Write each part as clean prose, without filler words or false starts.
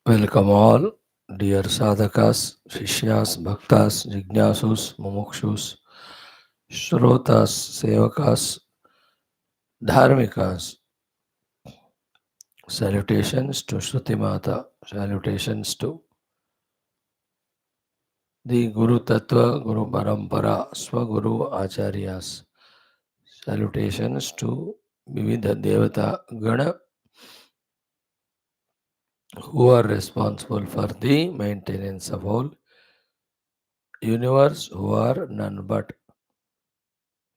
Welcome all, dear sadhakas, shishyas, bhaktas, jignasus, mumukshus, shrotas, sevakas, dharmikas. Salutations to Shruti Mata, salutations to the Guru Tattva, Guru Parampara, Swaguru Acharyas. Salutations to Vividha Devata Gana who are responsible for the maintenance of whole universe, who are none but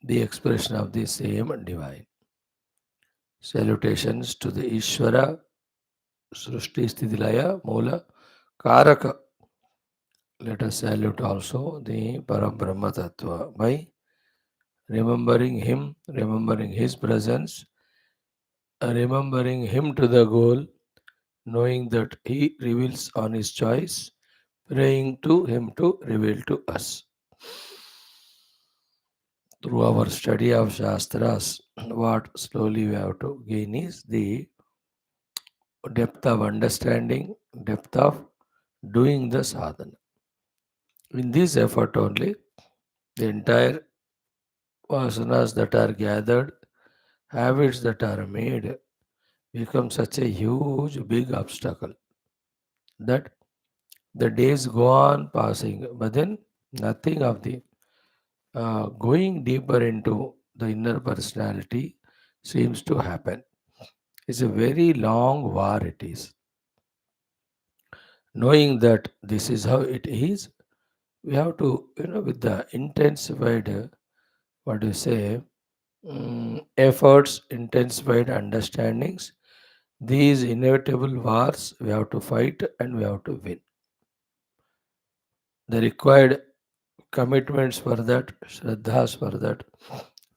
the expression of the same divine. Salutations to the Ishvara, Srushti Sthidilaya, Mula, Karaka. Let us salute also the Parabrahma Tattva by remembering him, remembering his presence, remembering him to the goal, knowing that he reveals on his choice, praying to him to reveal to us. Through our study of Shastras, what slowly we have to gain is the depth of understanding, depth of doing the sadhana. In this effort only, the entire vasanas that are gathered, habits that are made, become such a huge, big obstacle that the days go on passing, but then nothing of the going deeper into the inner personality seems to happen. It's a very long war, it is. Knowing that this is how it is, we have to, with the intensified, what do you say, efforts, intensified understandings, these inevitable wars we have to fight and we have to win. The required commitments for that, shraddhas for that,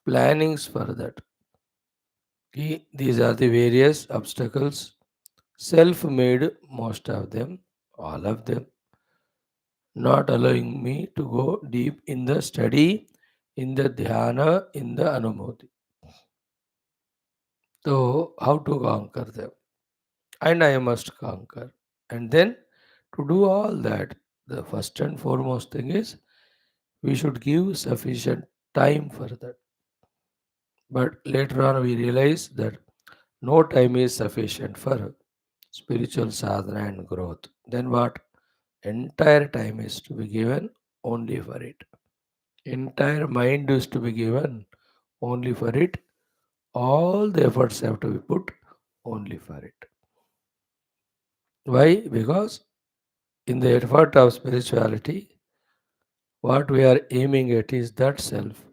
plannings for that. These are the various obstacles, self made, most of them, all of them, not allowing me to go deep in the study, in the dhyana, in the anumoti. So, how to conquer them? And I must conquer. And then, to do all that, the first and foremost thing is we should give sufficient time for that. But later on, we realize that no time is sufficient for spiritual sadhana and growth. Then what? Entire time is to be given only for it. Entire mind is to be given only for it. All the efforts have to be put only for it. Why? Because in the effort of spirituality, what we are aiming at is that self,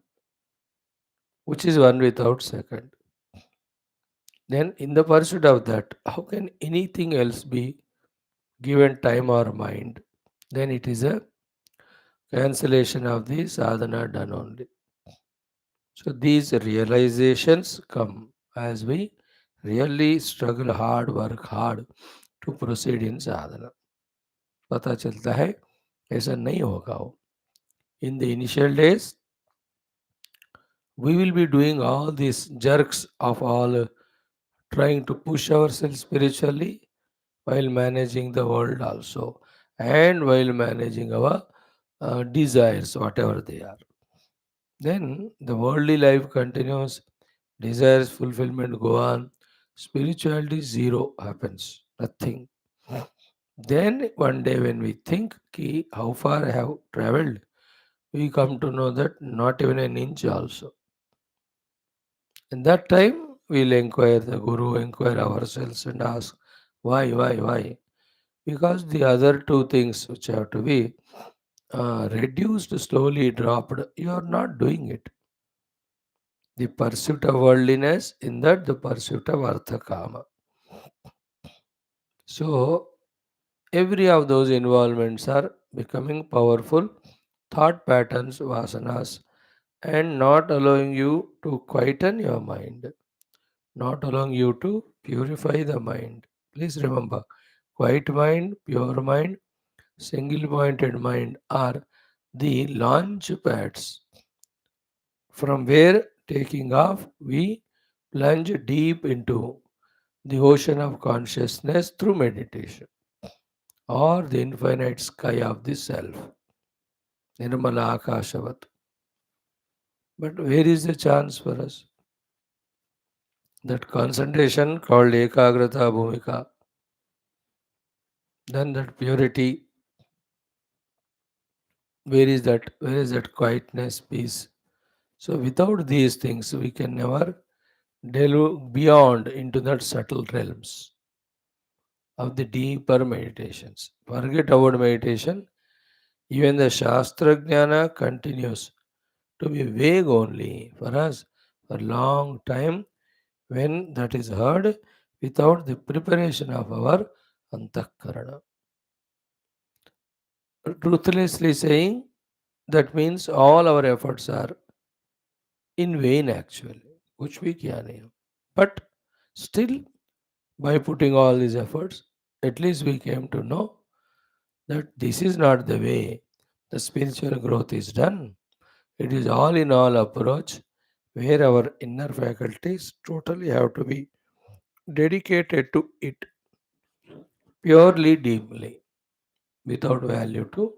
which is one without second. Then, in the pursuit of that, how can anything else be given time or mind? Then it is a cancellation of the sadhana done only. So, these realizations come as we really struggle hard, work hard to proceed in sadhana. पता चलता है ऐसा नहीं होगा वो. In the initial days, we will be doing all these jerks of all trying to push ourselves spiritually while managing the world also and while managing our desires, whatever they are. Then the worldly life continues, desires, fulfillment go on, spirituality zero happens, nothing. Then one day when we think ki, how far I have traveled, we come to know that not even an inch also. In that time, we'll inquire the Guru, inquire ourselves and ask, why? Because the other two things which have to be reduced, slowly dropped, you are not doing it. The pursuit of worldliness, in that the pursuit of artha kama. So, every of those involvements are becoming powerful thought patterns, vasanas, and not allowing you to quieten your mind, not allowing you to purify the mind. Please remember, quiet mind, pure mind, single pointed mind are the launch pads from where taking off, we plunge deep into the ocean of consciousness through meditation or the infinite sky of the self. Nirmala Akashavat. But where is the chance for us? That concentration called Ekagrata Bhumika, then that purity, where is that? Where is that quietness, peace? So without these things, we can never delve beyond into that subtle realms of the deeper meditations. Forget about meditation. Even the Shastra Jnana continues to be vague only for us for long time when that is heard without the preparation of our antakarana. Ruthlessly saying, that means all our efforts are in vain actually. Kuch bhi kiya nahi hum. But still, by putting all these efforts, at least we came to know that this is not the way the spiritual growth is done. It is all in all approach where our inner faculties totally have to be dedicated to it purely, deeply, without value to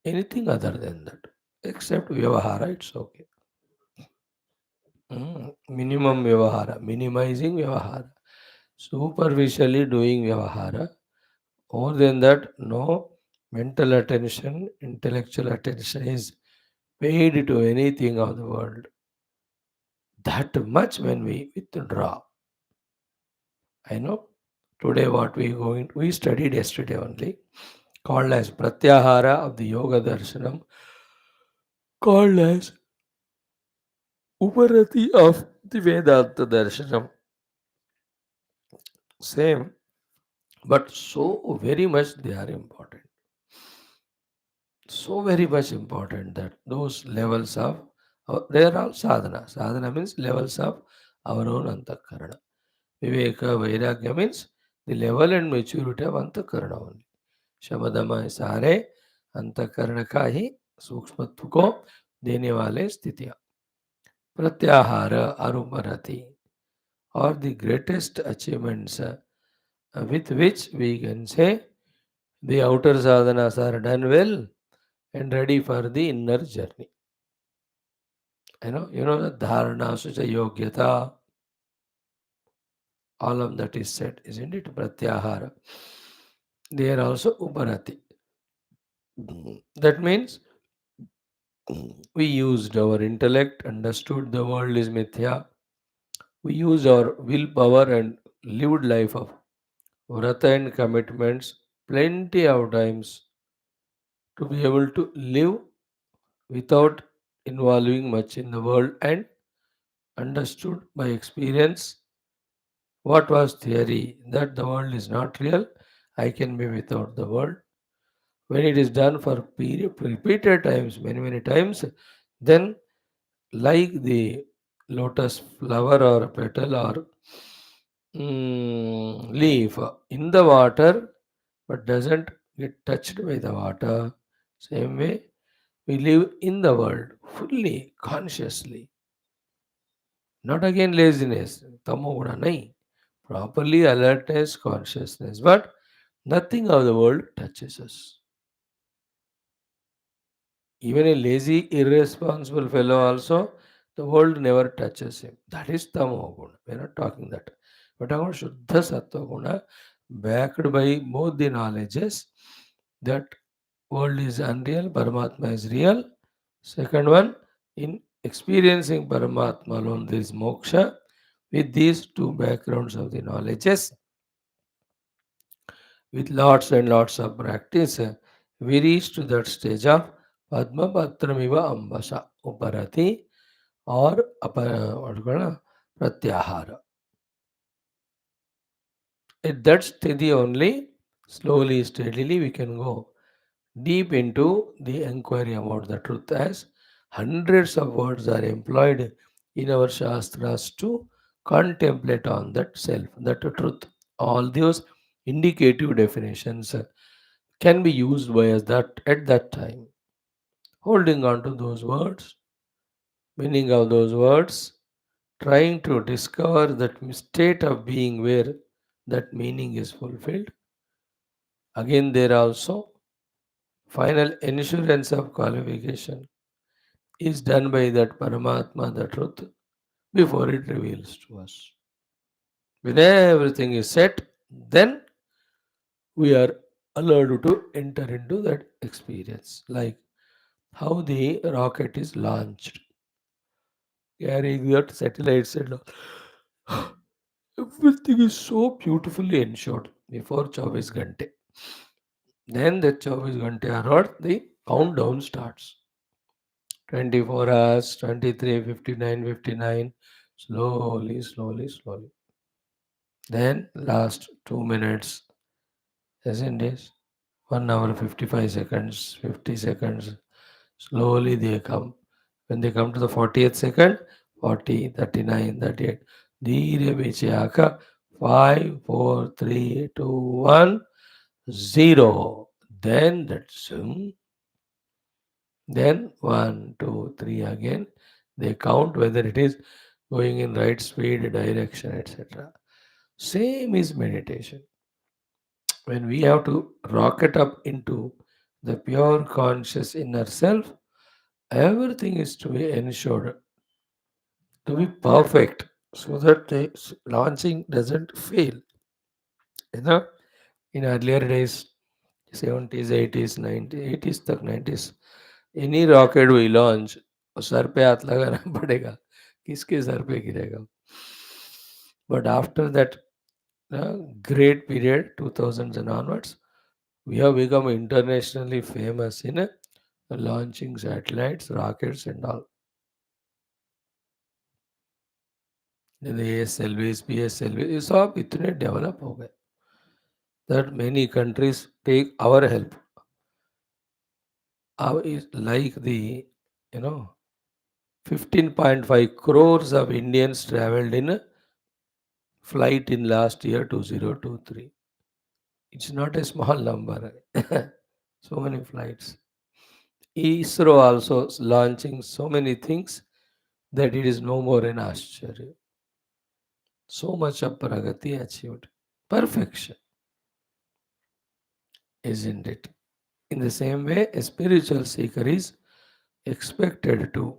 anything other than that. Except Vyavahara, it's okay. Minimum Vyavahara, minimizing Vyavahara. Superficially doing Vyavahara. More than that, no mental attention, intellectual attention is paid to anything of the world. That much when we withdraw. I know today what we studied yesterday only, called as Pratyahara of the Yoga Darshanam, called as Uparati of the Vedanta Darshanam. Same, but so very much they are important. So very much important that those levels of they are all sadhana. Sadhana means levels of our own antakarana. Viveka Vairagya means the level and maturity of antakarana only. शमदम सारे अंतकरण का ही सूक्ष्मत्व को देने वाले स्थितियां प्रत्याहार अरुपरति or the greatest achievements with which we can say the outer sadhanas are done well and ready for the inner journey. You know the dharana, sucha yogyata, all of that is said, isn't it? Pratyahara. They are also uparati. That means we used our intellect, understood the world is mithya. We used our willpower and lived life of vrata and commitments plenty of times to be able to live without involving much in the world and understood by experience what was theory that the world is not real. I can be without the world. When it is done for repeated times, many times, then like the lotus flower or petal or leaf in the water but doesn't get touched by the water. Same way, we live in the world fully, consciously. Not again laziness, tamoguna, nahi. Properly alertness, consciousness. But nothing of the world touches us. Even a lazy, irresponsible fellow also, the world never touches him. That is tamo guna. We are not talking that. But talking Shuddha Sattva guna, backed by both the knowledges that world is unreal, Paramatma is real. Second one, in experiencing Paramatma alone, there is moksha. With these two backgrounds of the knowledges, with lots and lots of practice, we reach to that stage of Padma Patramiva Ambasa Uparati or what you call Pratyahara. At that stage only, slowly, steadily, we can go deep into the inquiry about the truth as hundreds of words are employed in our Shastras to contemplate on that self, that truth. All those indicative definitions can be used by us that at that time. Holding on to those words, meaning of those words, trying to discover that state of being where that meaning is fulfilled. Again, there also final insurance of qualification is done by that Paramatma, the truth, before it reveals to us. When everything is set, then we are allowed to enter into that experience. Like how the rocket is launched, carrying that satellites and all. Everything is so beautifully ensured before 24 Ghante. Then the 24 Ghante are what the countdown starts. 24 hours, 23, 59, 59. Slowly, slowly, slowly. Then last 2 minutes, isn't it? 1 hour, 55 seconds, 50 seconds. Slowly they come. When they come to the 40th second, 40, 39, 38. धीरे पीछे आकर 5, 4, 3, 2, 1, 0. Then that zoom. Then 1, 2, 3 again. They count whether it is going in right speed, direction, etc. Same is meditation. When we have to rocket up into the pure conscious inner self, everything is to be ensured to be perfect so that the launching doesn't fail. You know, in earlier days, 70s, 80s, 90s, 80s तक 90s, any rocket we launch, sir पे हाथ लगाना पड़ेगा, किसके sir पे गिरेगा. But after that great period, 2000s and onwards, we have become internationally famous in launching satellites, rockets and all. The ASLVs, PSLVs, ये सब इतने डेवलप हो गए that many countries take our help. Is like the, you know, 15.5 crores of Indians traveled in a flight in last year 2023. It's not a small number. So many flights. ISRO also is launching so many things that it is no more an Ashcharya. So much of Pragati achieved. Perfection, isn't it? In the same way, a spiritual seeker is expected to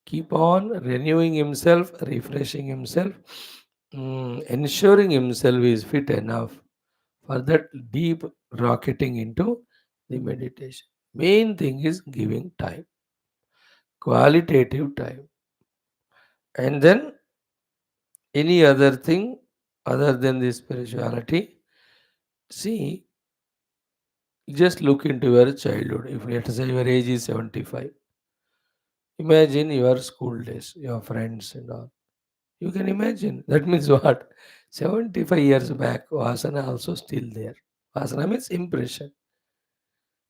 keep on renewing himself, refreshing himself, ensuring himself is fit enough for that deep rocketing into the meditation. Main thing is giving time, qualitative time. And then any other thing other than the spirituality, see, just look into your childhood. If let's say your age is 75, imagine your school days, your friends and all. You can imagine. That means what? 75 years back, Vasana also still there. Vasana means impression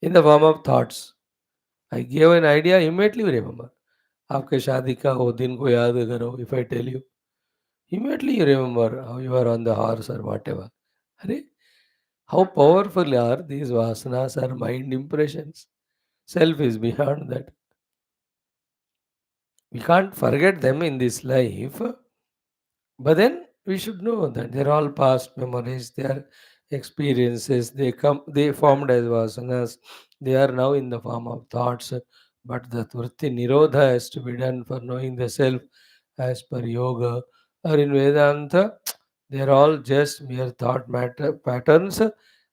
in the form of thoughts. I gave an idea, immediately you remember. आपके शादी का वो दिन को याद करो. If I tell you, immediately you remember how you are on the horse or whatever. अरे, how powerful are these vasanas or mind impressions? Self is beyond that. We can't forget them in this life. But then we should know that they're all past memories, they are experiences, they formed as vasanas, they are now in the form of thoughts. But the Vritti Nirodha has to be done for knowing the self as per yoga or in Vedanta. They're all just mere thought matter patterns,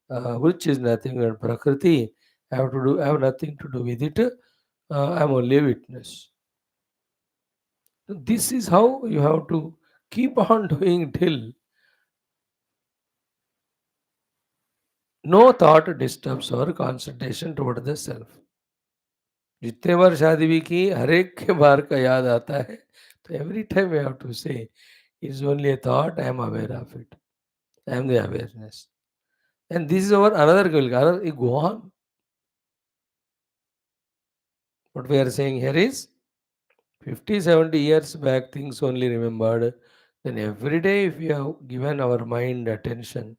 which is nothing but Prakriti. Have nothing to do with it. I'm only a witness. This is how you have to keep on doing till no thought disturbs our concentration toward the self. जितने बार शादी भी की हर एक के बार का याद आता है तो every time we have to say it's only a thought, I am aware of it, I am the awareness, and this is our another goal. You go on. What we are saying here is 50, 70 years back things only remembered, then every day if we have given our mind attention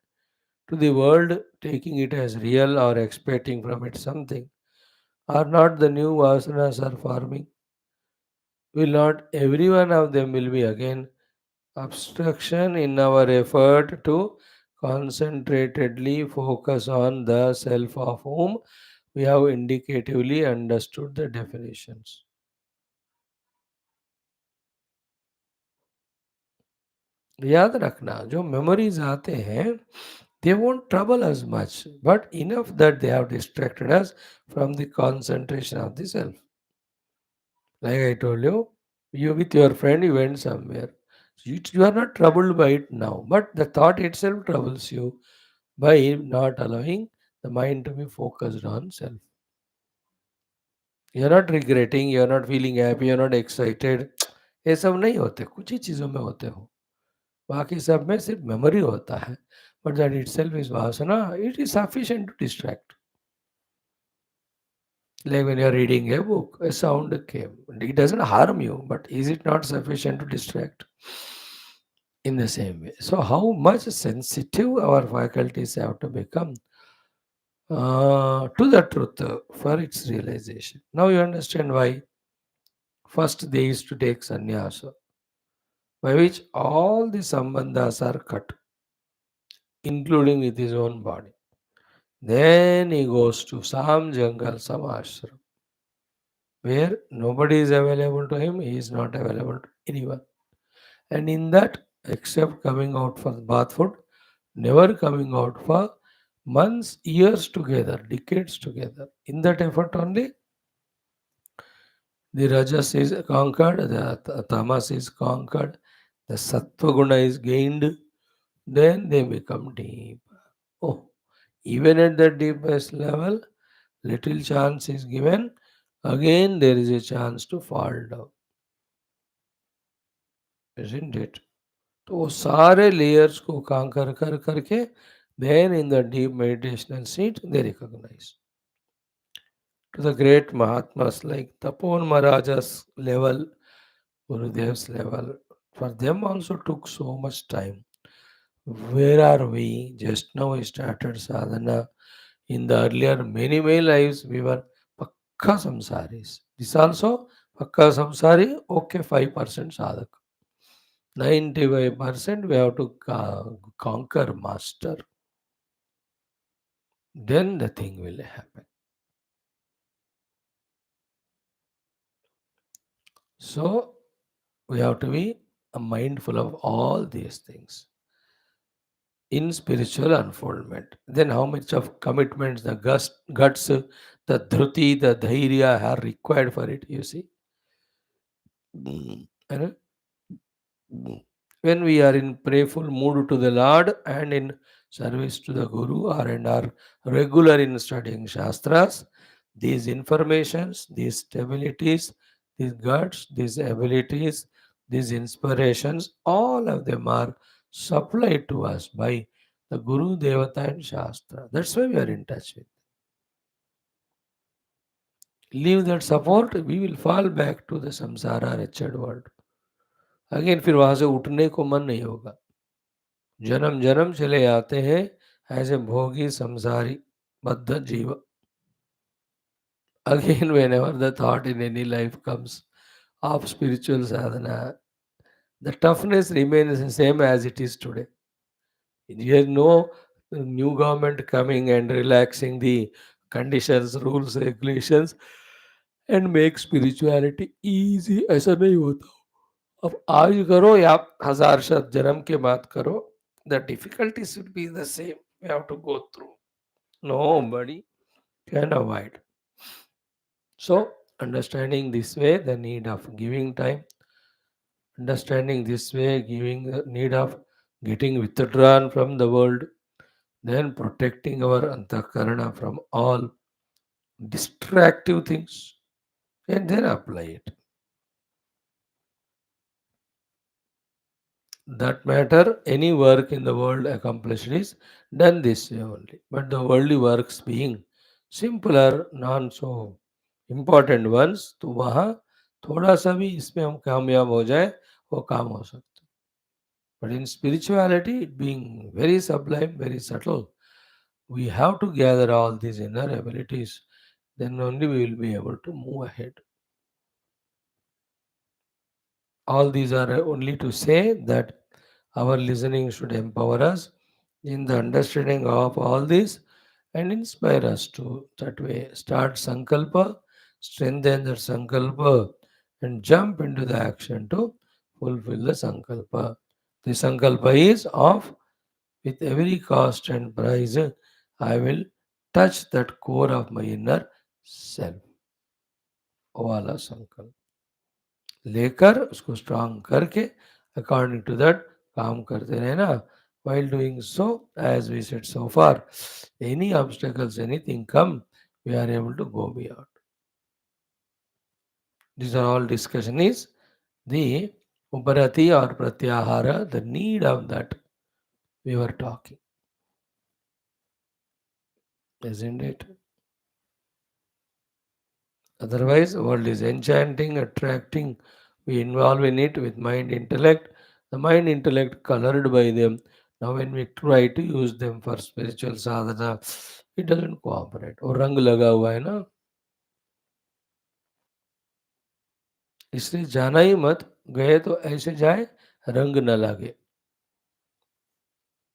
to the world, taking it as real or expecting from it something, are not the new vasanas are forming? Will not every one of them will be again obstruction in our effort to concentratedly focus on the self of whom we have indicatively understood the definitions. याद रखना जो memories आते हैं they won't trouble us much but enough that they have distracted us from the concentration of the self. Like I told you, you with your friend you went somewhere. You are not troubled by it now, but the thought itself troubles you by not allowing the mind to be focused on self. You are not regretting, you are not feeling happy, you are not excited. ये सब नहीं होते, कुछ ही चीज़ों में होते हो, बाकी सब में सिर्फ मेमोरी होता है. But that itself is vasana, it is sufficient to distract. Like when you are reading a book, a sound came. It doesn't harm you, but is it not sufficient to distract? In the same way. So, how much sensitive our faculties have to become to the truth for its realization. Now you understand why first they used to take sannyasa, by which all the sambandhas are cut, including with his own body. Then he goes to some jungle, some ashram, where nobody is available to him, he is not available to anyone. And in that, except coming out for bath food, never coming out for months, years together, decades together. In that effort only, the rajas is conquered, the tamas is conquered, the sattva guna is gained, then they become deep. Oh, even at the deepest level, little chance is given, again there is a chance to fall down, isn't it? तो वो सारे layers को conquer कर करके then in the deep meditational seat they recognize. To the great Mahatmas like Tapon Maharaja's level, Gurudev's level, for them also took so much time. Where are we? Just now we started sadhana. In the earlier many lives we were pakka samsaris. This also pakka samsari, okay 5% sadhak. 95% we have to conquer, master. Then the thing will happen. So we have to be mindful of all these things in spiritual unfoldment. Then how much of commitments, the guts, the dhruti, the dhairya are required for it, you see. And when we are in prayerful mood to the Lord and in service to the Guru or and are regular in studying Shastras, these informations, these stabilities, these guts, these abilities, these inspirations, all of them are supplied to us by the Guru, Devata and Shastra. That's why we are in touch with. Leave that support, we will fall back to the samsara wretched world. Again फिर वहां से उठने को मन नहीं होगा. जन्म जन्म चले आते हैं एज ए भोगी संसारी बद्ध जीव. Again, whenever the thought in any life comes of spiritual sadhana, the toughness remains the same as it is today. There is no new government coming and relaxing the conditions, rules, regulations and make spirituality easy. ऐसा नहीं होता. अब आज करो या हजार शत जन्म के बाद करो, the difficulties will be the same. We have to go through. Nobody can avoid. So, understanding this way, the need of giving time, understanding this way, giving the need of getting withdrawn from the world, then protecting our antakarana from all distractive things, and then apply it. That matter, any work in the world accomplished is done this way only. But the worldly works being simpler, non so important once तो वहाँ थोड़ा सा भी इसमें हम कामयाब हो जाए वो काम हो सकता है. But in spirituality it being very sublime very subtle we have to gather all these inner abilities, then only we will be able to move ahead. All these are only to say that our listening should empower us in the understanding of all this and inspire us to that way start sankalpa, strengthen that sankalpa, and jump into the action to fulfill the sankalpa. The sankalpa is of with every cost and price, I will touch that core of my inner self. वो वाला संकल्प लेकर उसको strong करके according to that काम करते रहना. While doing so, as we said so far, any obstacles, anything come, we are able to go beyond. These are all discussion is the uparati or pratyahara, the need of that we were talking, isn't it? Otherwise, world is enchanting, attracting. We involve in it with mind intellect. The mind intellect colored by them. Now, when we try to use them for spiritual sadhana, it doesn't cooperate. और रंग लगा हुआ है ना, इसलिए जाना ही मत. गए तो ऐसे जाए रंग न लगे.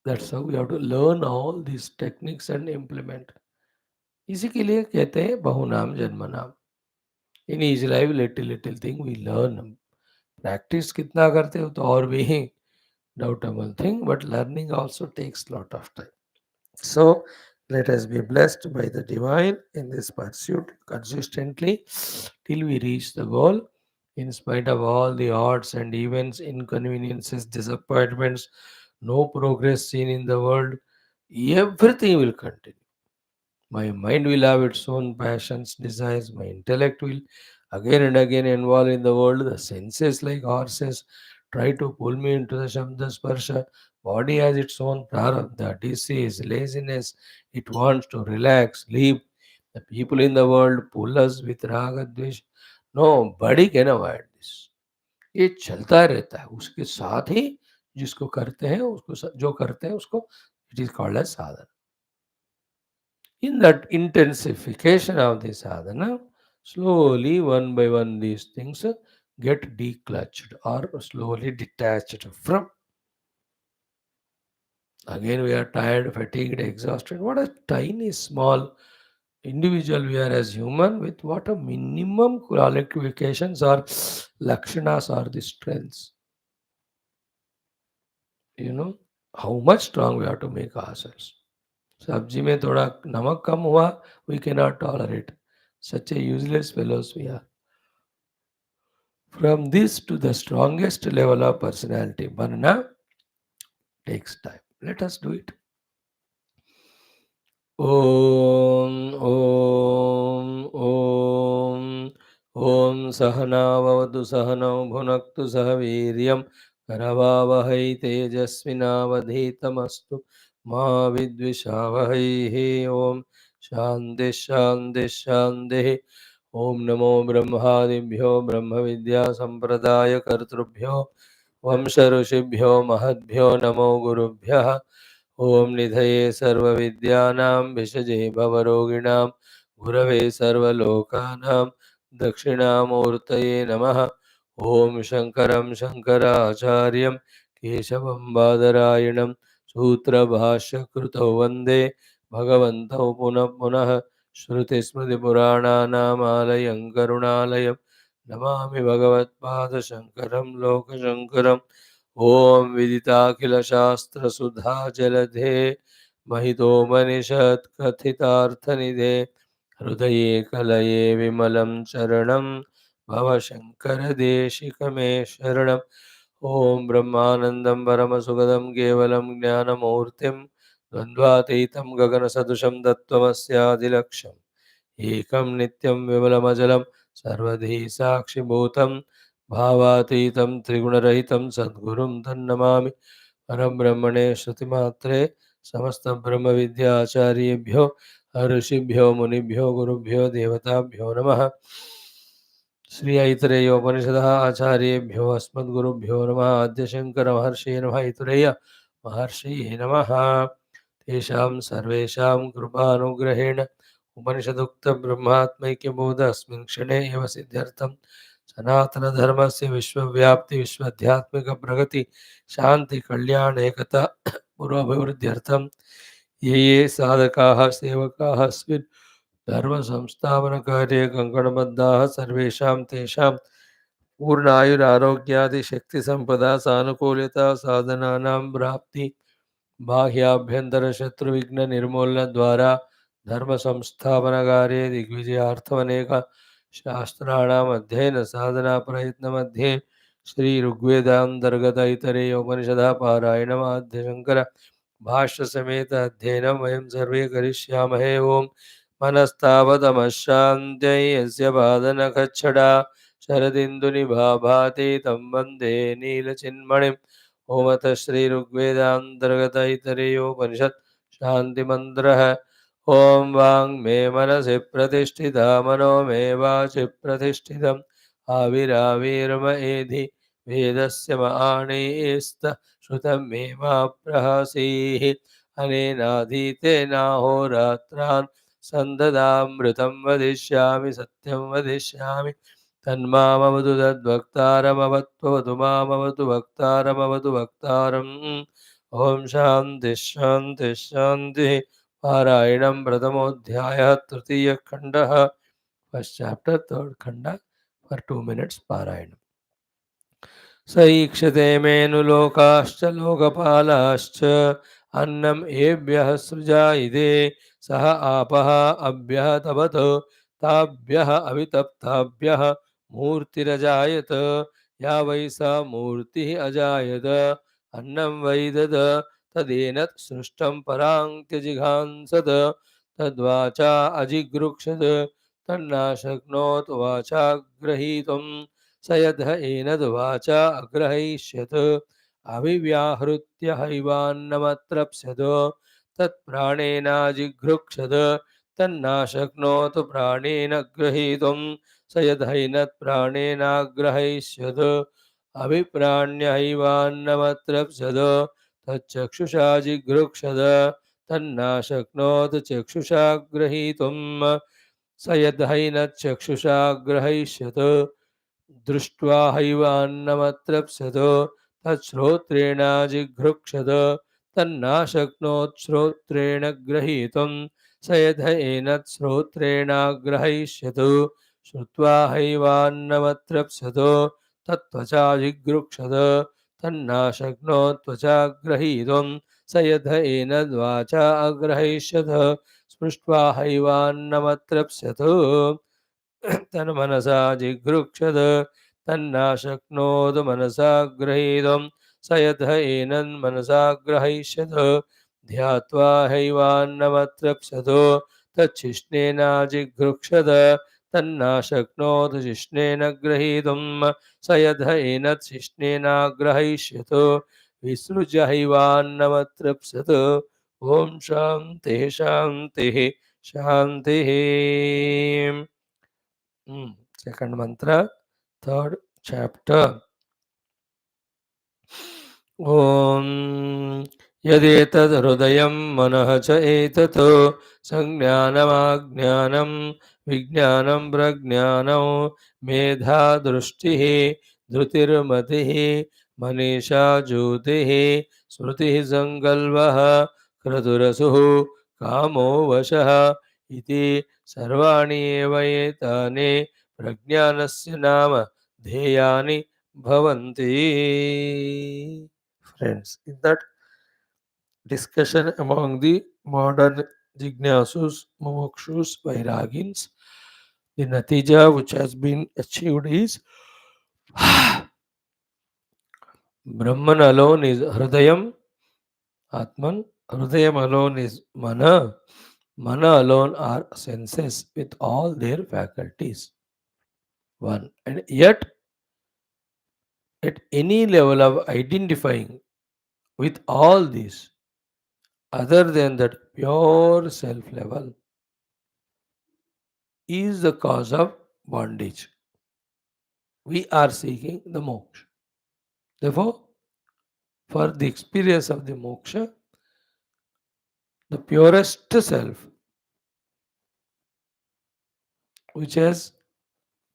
That's how we have to learn all these techniques and implement. इसी के लिए कहते हैं बहुनाम जन्मनाम. In each life, little thing we learn. Practice कितना करते हो तो और भी doubtable thing, but learning also takes lot of time. So let us be blessed by the divine in this pursuit consistently till we reach the goal. In spite of all the odds and events, inconveniences, disappointments, no progress seen in the world, everything will continue. My mind will have its own passions, desires. My intellect will again and again involve in the world. The senses, like horses, try to pull me into the Shabda Sparsha. Body has its own prarabdha, disease, laziness. It wants to relax, sleep. The people in the world pull us with raga, dvesh. Nobody can avoid this. ये चलता रहता है. उसके साथ ही जिसको करते हैं उसको जो करते हैं उसको it is called as sadhana. In that intensification of the sadhana, slowly, one by one, these things get declutched or slowly detached from. Again, we are tired, fatigued, exhausted. What a tiny, small individual we are as human with what a minimum qualifications or lakshanas or the strengths. You know, how much strong we have to make ourselves. सब्जी में थोड़ा नमक कम हुआ, we cannot tolerate. Such a useless fellows we are. From this to the strongest level of personality, Banana takes time. Let us do it. Om, Om, Om, Om Sahanavavatu Sahanau Bhunaktu Sahaviryam Karavavahai Tejasvinavadhitamastu Ma Vidvishavahai Om Shanti Shanti Shanti Om Namo Brahmadibhyo Brahma Vidya Sampradaya Kartrubhyo Vamsha Rushibhyo Mahadbhyo Namo Gurubhya ओम निधये सर्वविद्यानां भिषजे भवरोगिणां गुरवे सर्वलोकानां दक्षिणामूर्तये नमः. ओम शंकरं शंकराचार्यं केशवं बादरायणं सूत्रभाष्यकृतौ वन्दे भगवन्तौ पुनः पुनः. श्रुतिस्मृतिपुराणानामालयं करुणालयं नमामि भगवत्पादशङ्करं लोकशङ्करम्. ओम विदिताखिलशास्त्रसुधा जलधे महितोपनिषत् कथितार्थनिधे हृदये कलये विमलं चरणं भवशङ्करदेशिकमे शरणम्. ॐ ब्रह्मानन्दं परमसुखदं केवलं ज्ञानमूर्तिं द्वन्द्वातीतं गगनसदृशं तत्त्वमस्यादिलक्ष्यम् एकं नित्यं विमलमजलं सर्वधी साक्षिभूतं भावातीतं त्रिगुणरहितं सद्गुरुं तन्नमामि. परब्रह्मणे श्रुतिमात्रे समस्तब्रह्मविद्याचार्येभ्यो ऋषिभ्यो मुनिभ्यो गुरुभ्यो देवताभ्यो नमः. श्री ऐतरेयोपनिषदः आचार्येभ्यो अस्मद्गुरुभ्यो नमः. आद्यशङ्करमहर्षये नमः. ऐतरेय महर्षये नमः. तेषां सर्वेषां कृपानुग्रहेण उपनिषदुक्तब्रह्मात्मैक्यबोध अस्मिन् क्षणे एव सिद्ध्यर्थं सनातन धर्म से विश्वव्याप्ति विश्वाध्यात्मिक प्रगति शांति कल्याण एकता पूर्वाभिवृद्ध्यर्थम ये साधकाः सेवकाः अस्मिन् धर्म संस्थापन कार्ये कंकणबद्धाः सर्वेषां तेषां पूर्णायुरारोग्यादि शक्ति संपदा सानुकूलता साधनानां प्राप्ति बाह्याभ्यंतर शत्रु विघ्न निर्मूलन द्वारा धर्म संस्थापन कार्ये दिग्विजयार्थमनेक शास्त्राणाम अध्ययन साधना प्रयत्न मध्ये श्री ऋग्वेदांतर्गत ऐतरेय उपनिषद पारायणमाद्य शंकर भाष्य समेत अध्ययनं वयं सर्वे करिष्यामहे ओम मनस्तावतमशान्त्यै यस्य पादनखच्छटा शरदिन्दुनिभाभाति तं वन्दे नीलचिन्मणिम् ओमत श्री ऋग्वेदांतर्गत ऐतरेयोपनिषत् शांति मंत्र है ओम वांग मे मनसि प्रतिष्ठिता मनो मे वाचि प्रतिष्ठितम् आविराविर्म एधि वेदस्य माणेस्त श्रुतं मे मा प्रहसीः अनेनाधीतेनाहोरात्रान् सन्ददामृतं वदिष्यामि सत्यं वदिष्यामि तन्मामवतु तद्वक्तारमवत्ववतु मामवतु वक्तारमवतु वक्तारम् ॐ शान्ति शान्ति शान्तिः पारायणं प्रथमोऽध्यायः तृतीयखण्डः फर्स्ट चैप्टर थर्ड खण्ड फॉर 2 minutes पारायणम् स ईक्षते मेनुलोकाश्च लोकपालाश्च अन्नम् एभ्यः सृजायिते सः आपः अभ्यः तपत ताभ्यः अवितप्ताभ्यः मूर्तिरजायत या वै सा मूर्तिः अजायत अन्नं वै दद तदेन सृष्टं पराङ्त्यजिघांसत तद्वाचा अजिगृक्षत तन्नाशक्नोत् वाचा ग्रहीतुम् स यद् एनद्वाचा अग्रहैष्यत् अविव्याहृत्य हैवान्नमत्रप्स्यत् तत्प्राणेनाजिघृक्षत तन्नाशक्नोत् प्राणेन ग्रहीतुं स यद्हैनत् प्राणेनाग्रहैष्यत् अभिप्राण्य हैवान्नमत्रप्स्यत् तच्चक्षुषा जिघृक्षत तन्नाशक्नोत् चक्षुषा ग्रहीतुं स यद्हैनच्चक्षुषा ग्रहैष्यत् दृष्ट्वा हैवान्नमत्रप्स्यत तच्छ्रोत्रेण जिघृक्षत तन्नाशक्नोत् श्रोत्रेण ग्रहीतुं स यद् श्रोत्रेणाग्रहैष्यत् श्रुत्वा हैवान्नमत्रप्स्यत तत्त्वचा जिघृक्षत तन्नाशक्नोत् त्वचा ग्रहीतुं स यद् अग्रहैष्यत स्पृष्ट्वा हैवान्नमत्रप्स्यत तन्मनसा जिघृक्षत तन्नाशक्नोत् मनसा गृहीतुं स यद् एनन्मनसा ग्रहैष्यत ध्यात्वा हैवान्नमत्रप्स्यत तच्छिष्णेनाजिघृक्षत तन्नाशक्नोत् शिष्णेन गृहीतुं स यद् एनच्छिष्णेनाग्रहैष्यत विसृज्य हैवान्नमत्रप्स्यत ॐ शान्तिः शान्तिः शान्तिः second mantra, third chapter. Om Yadetad Hridayam Manah Cha Etato Sangnyanamagnyanam Vijnanam Prajnanam Medha Drushtihi Dhrutirmatihi Manisha Jyotihi Smrutihi Sangalvaha Kraturasuhu Kamo Vashaha Iti सर्वाणि एव एतानि प्रज्ञानस्य नाम ध्येयानि भवन्ति. Friends, in that discussion among the modern jignasus, mumukshus, vairagins, the natija which has been achieved is Brahman alone is Hridayam, Atman, Hridayam alone is Mana. Mana alone are senses with all their faculties. One. And yet, at any level of identifying with all this, other than that pure self level, is the cause of bondage. We are seeking the moksha. Therefore, for the experience of the moksha, the purest self, which has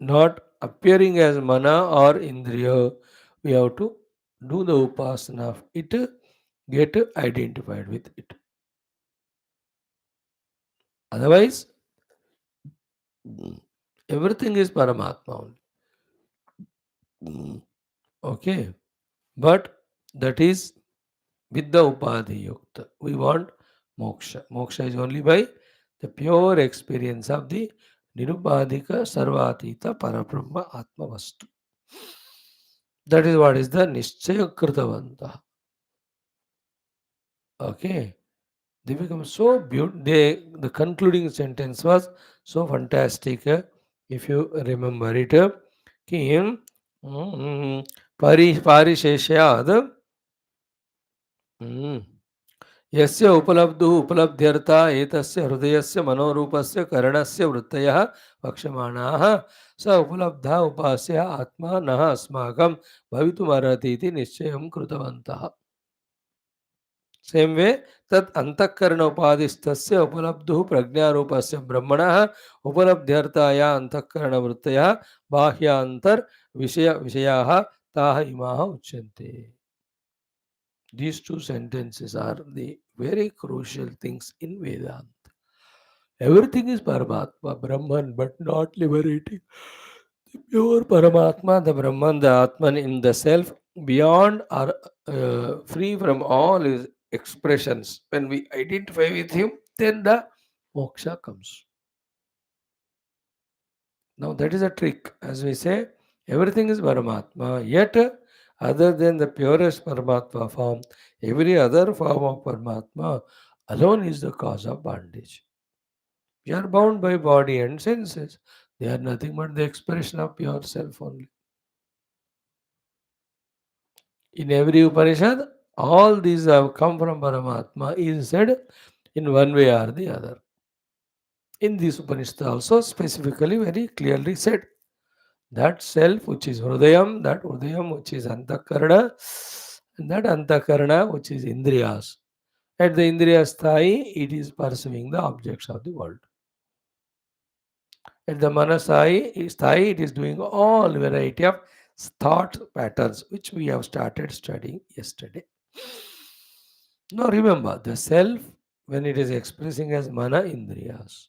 not appearing as mana or indriya, we have to do the upasana of it, get identified with it. Otherwise, everything is Paramatma only. Okay, but that is with the upadhi yukta. We want moksha. Moksha is only by the pure experience of the nirupadhika sarvatita parabrahma atma vastu. That is what is the nischaya kritavanta. Okay, they become so beautiful. The concluding sentence was so fantastic. If you remember it, कि पारिशेष्याद यस्य उपलब्धुः उपलब्ध्यर्था एतस्य हृदयस्य मनोरूपस्य करणस्य वृत्तयः वक्ष्यमाणाः स उपलब्धः उपास्य आत्मा नः अस्माकं भवितुमर्हति इति निश्चयं कृतवन्तः. सेम वे तत् अंतःकरण उपाधिस्थस्य उपलब्धुः प्रज्ञारूपस्य ब्रह्मणः उपलब्ध्यर्थाया अंतःकरण वृत्तयः बाह्यांतर विषयाः ताः इमाः उच्यन्ते. These two sentences are the very crucial things in Vedanta. Everything is Paramatma, Brahman, but not liberating. The pure Paramatma, the Brahman, the Atman in the self, beyond or free from all his expressions. When we identify with him, then the moksha comes. Now that is a trick. As we say, everything is Paramatma, yet other than the purest Paramatma form, every other form of Paramatma alone is the cause of bondage. We are bound by body and senses. They are nothing but the expression of pure self only. In every Upanishad, all these have come from Paramatma is said in one way or the other. In this Upanishad also specifically very clearly said that self which is Hridayam, that Hridayam which is Antakarana, and that Antakarana which is Indriyas. At the Indriya sthai, it is pursuing the objects of the world. At the Manasai sthai, it is doing all variety of thought patterns which we have started studying yesterday. Now remember, the self, when it is expressing as mana indriyas,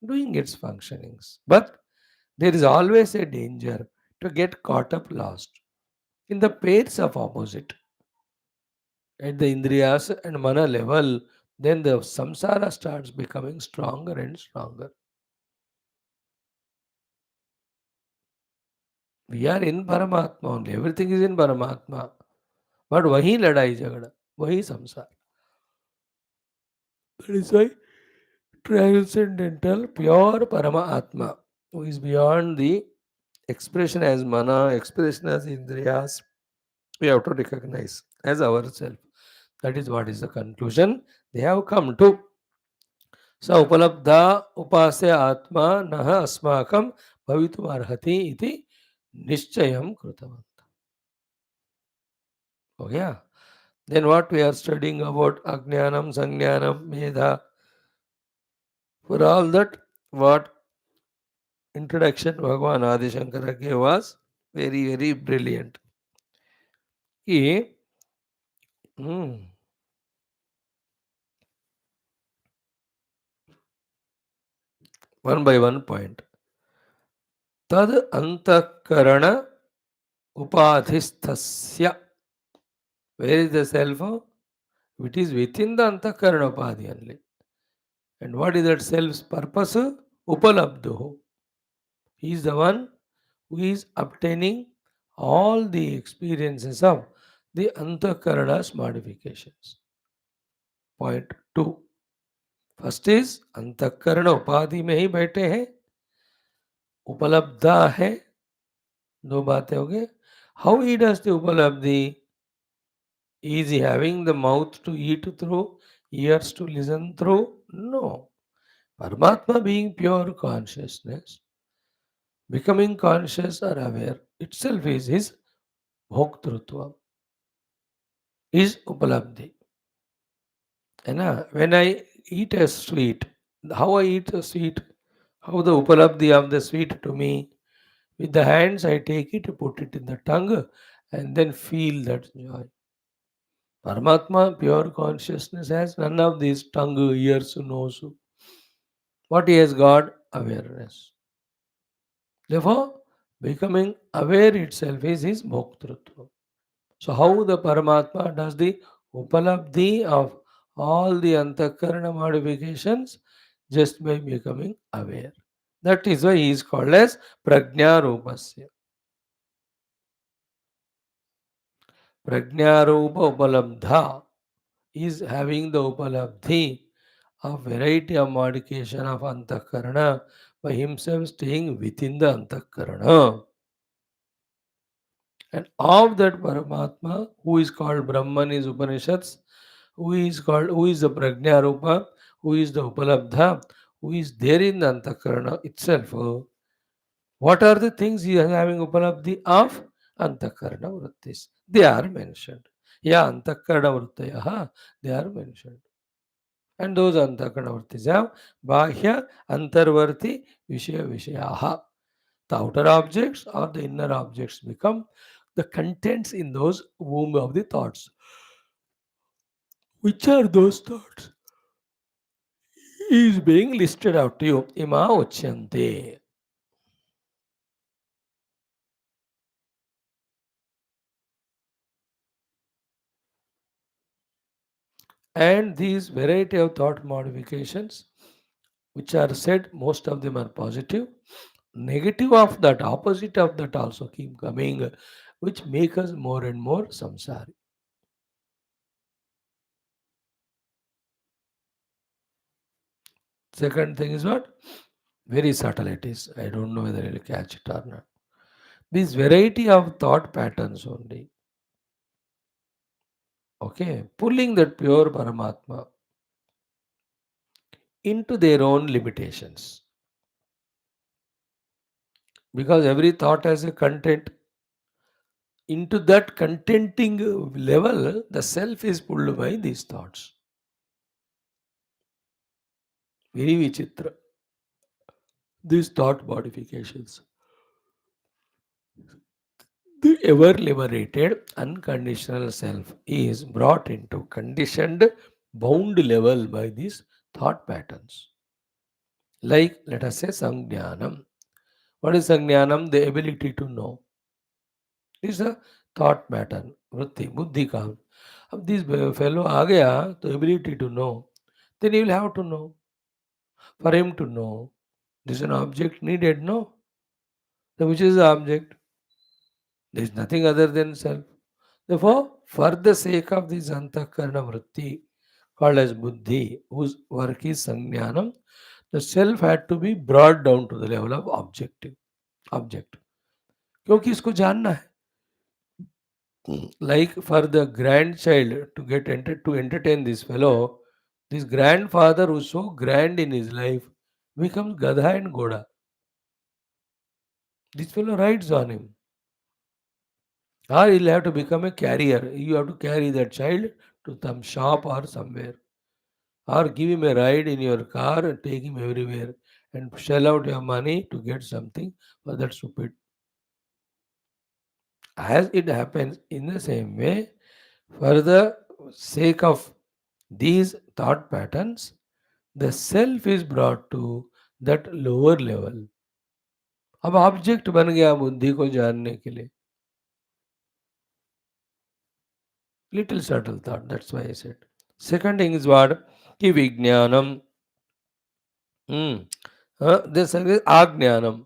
doing its functionings. But there is always a danger to get caught up lost in the pairs of opposite. At the indriyas and mana level, then the samsara starts becoming stronger and stronger. We are in Paramatma only. Everything is in Paramatma. But वही लड़ाई झगड़ा, वही संसार. That is why transcendental, pure Paramatma, who is beyond the expression as mana, expression as indriyas, we have to recognize as ourselves. That is what is the conclusion they have come to. स उपलब्धा उपास्य आत्मा नः अस्माकं भवितुमर्हति इति निश्चयं कृतवन्तः. हो गया? Then what we are studying about Ajnanam, Sangnanam, Medha. For all that, what introduction Bhagavan Adi Shankara gave was very, very brilliant. He, one by one point. Tad antakarana upadhisthasya. Where is the self? It is within the antakarana upadhi only. And what is that self's purpose? Upalabdho. He is the one who is obtaining all the experiences of the antakarana's modifications. Point 2. First is अंतःकरण उपाधि में ही बैठे हैं, उपलब्धा है. दो बातें हो गई. How he does the upalabdhi? Is he having the mouth to eat through, ears to listen through? No. Paramatma being pure consciousness, becoming conscious or aware itself is his bhoktritva, is upalabdhi. When I eat a sweet, how I eat a sweet, how the upalabdhi of the sweet to me, With the hands, I take it, put it in the tongue, and then feel that joy. Paramatma, pure consciousness, has none of these tongue, ears, nose. What he has got? Awareness. Therefore, becoming aware itself is his bhoktrutva. So, how the Paramatma does the upalabdhi of all the antakarana modifications? Just by becoming aware. That is why he is called as Prajna Rupasya. Prajna Rupa Upalabdha is having the upalabdhi of variety of modification of antakarana by himself staying within the antakarana. And of that Paramatma, who is called Brahman is Upanishads, who is the Prajna Rupa, who is the Upalabdha, who is there in the Antakarana itself. What are the things he is having Upalabdhi of? Antakarana Vrittis. They are mentioned. Yeah, Antakarana Vrittayaha, they are mentioned. And those Antakarana Vrittis have Bhashya, Antarvarti, Vishaya Vishayaha. The outer objects or the inner objects become the contents in those womb of the thoughts. Which are those thoughts? Is being listed out to you. Ima uchyante. And these variety of thought modifications, which are said, most of them are positive. Negative of that, opposite of that also keep coming, which make us more and more samsari. Second thing is what? Very subtle it is. I don't know whether you'll catch it or not. This variety of thought patterns only, okay, pulling that pure Paramatma into their own limitations. Because every thought has a content. Into that contenting level, the self is pulled by these thoughts. Very vichitra. These thought modifications. The ever liberated unconditional self is brought into conditioned bound level by these thought patterns. Like, let us say, Sangnyanam. What is Sangnyanam? The ability to know. This is a thought pattern. Vritti, buddhi ka. If this fellow आ गया, the ability to know, then he will have to know. For him to know, there is an object needed, no? So which is the object? There is nothing other than self. Therefore, for the sake of this antakarana vritti, called as buddhi, whose work is sangnyanam, the self had to be brought down to the level of object. क्योंकि इसको जानना है. Like for the grandchild to to entertain this fellow, this grandfather who's so grand in his life becomes Gadha and Goda. This fellow rides on him. Or he'll have to become a carrier. You have to carry that child to some shop or somewhere. Or give him a ride in your car and take him everywhere and shell out your money to get something for that stupid. As it happens in the same way, for the sake of these thought patterns, the self is brought to that lower level. अब object बन गया बुद्धि को जानने के लिए. Little subtle thought. That's why I said. Second thing is what? Ki vijnanam. This is agnanam.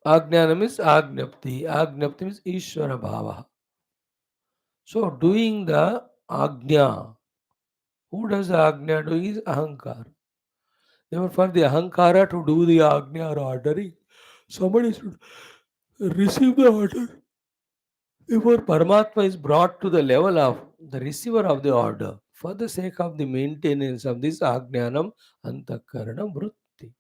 Agnanam is agnapti. Agnapti means Ishvara bhava. So doing the agnya. Who does the agnya do is ahankar. Therefore, for the ahankara to do the agnya or ordering, somebody should receive the order. Therefore, Paramatma is brought to the level of the receiver of the order for the sake of the maintenance of this Ajnanam Antakarana Vritti.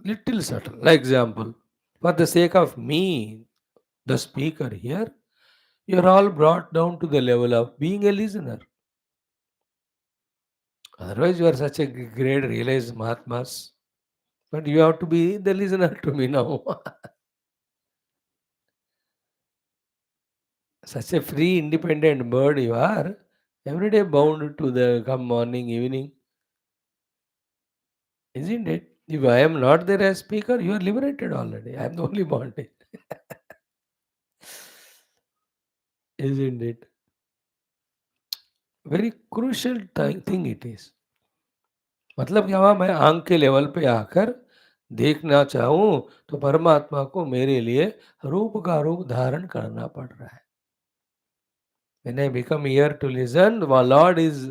Little subtle. Like example, for the sake of me, the speaker here, you are all brought down to the level of being a listener. Otherwise, you are such a great realized Mahatmas. But you have to be the listener to me now. Such a free, independent bird you are. Every day bound to the come morning, evening, isn't it? If I am not there as speaker, you are liberated already. I am the only bondage, isn't it? Very crucial thing it is. मतलब क्या हुआ, मैं आंख के level पे आकर देखना चाहूं तो परमात्मा को मेरे लिए रूप का रूप धारण करना पड़ रहा है. When I become ear to listen, the Lord is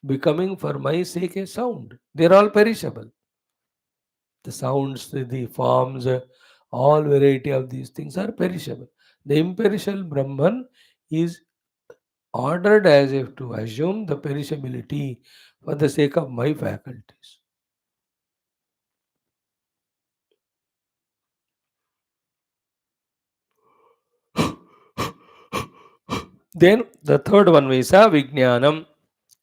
becoming for my sake a sound. They are all perishable. The sounds, the forms, all variety of these things are perishable. The imperishable Brahman is ordered as if to assume the perishability for the sake of my faculties. Then the third one is a Vijnanam,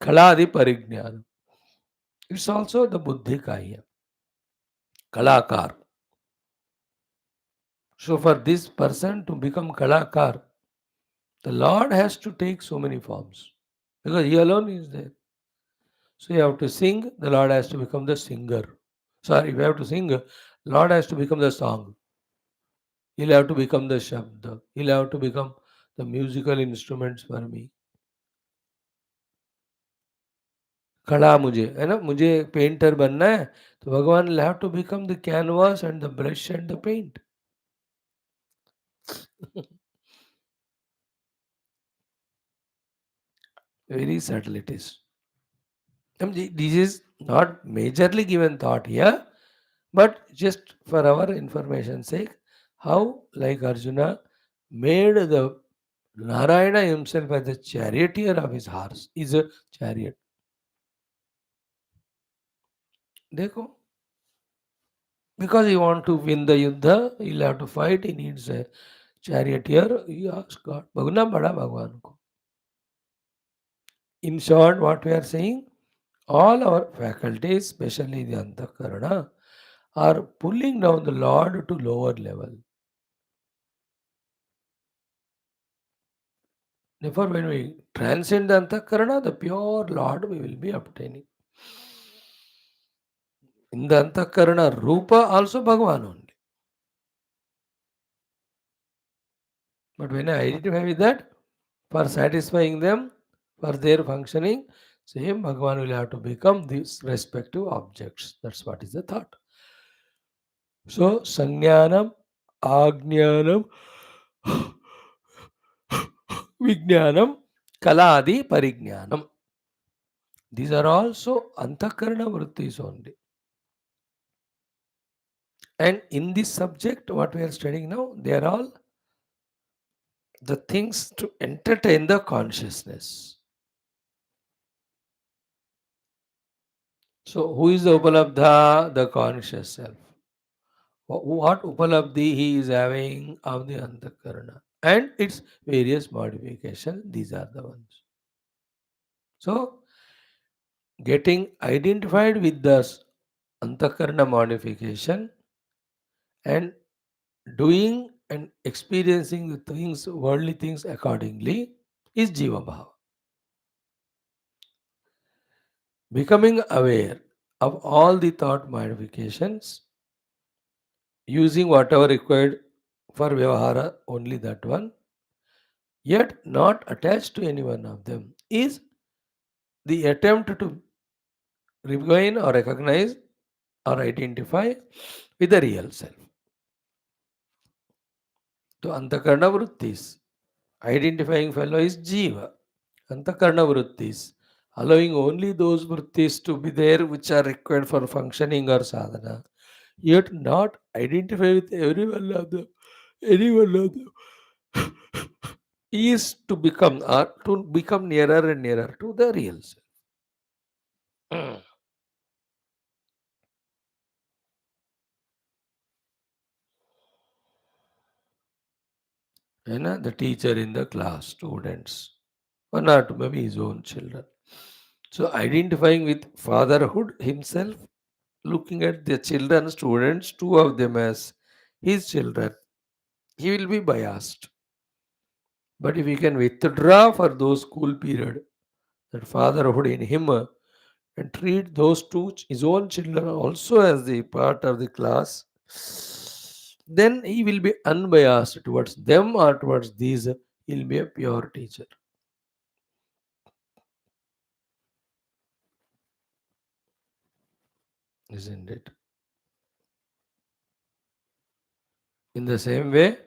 Kaladi Parignanam. It's also the Buddhikaya, Kalakar. So for this person to become Kalakar, the Lord has to take so many forms because He alone is there. So you have to sing, the Lord has to become the singer. Sorry, if you have to sing, Lord has to become the song. He'll have to become the Shabda. He'll have to become the musical instruments for me. कला मुझे है ना, मुझे painter बनना है तो भगवान will have to become the canvas and the brush and the paint. Very subtle it is. This is not majorly given thought here, but just for our information sake, how like Arjuna made the Narayana himself as the charioteer of his horse, is a chariot. देखो, because he want to win the yuddha, he'll have to fight, he needs a charioteer, he asks God, भगना बड़ा भगवान को. In short, what we are saying, all our faculties, especially the Antakarana, are pulling down the Lord to lower level. Therefore, when we transcend the Antakarana, the pure Lord we will be obtaining. In the Antakarana, Rupa also Bhagavan only. But when I identify with that, for satisfying them, for their functioning, same Bhagavan will have to become these respective objects. That's what is the thought. So, Sanjnanam, Ajnanam, Vijnanam, Kaladi, Parignanam. These are also Antakarana Vrittis only. And in this subject, what we are studying now, they are all the things to entertain the consciousness. So, who is the Upalabdha? The conscious self. What Upalabdhi he is having of the Antakarana and its various modifications, these are the ones. So, getting identified with the Antakarana modification and doing and experiencing the things, worldly things accordingly is Jiva Bhava. Becoming aware of all the thought modifications, using whatever required for Vyavahara, only that one, yet not attached to any one of them, is the attempt to regain or recognize or identify with the real self. So, Antakarna Vrittis, identifying fellow is Jiva. Antakarna Vrittis, allowing only those Vrittis to be there which are required for functioning or sadhana, yet not identify with every one of them, any one of them, is to become nearer and nearer to the real self. The teacher in the class, students, one or two, maybe his own children. So identifying with fatherhood himself, looking at the children, students, two of them as his children, he will be biased. But if he can withdraw for those school period, that fatherhood in him, and treat those two, his own children, also as the part of the class, then he will be unbiased towards them or towards these. He'll be a pure teacher, isn't it? In the same way,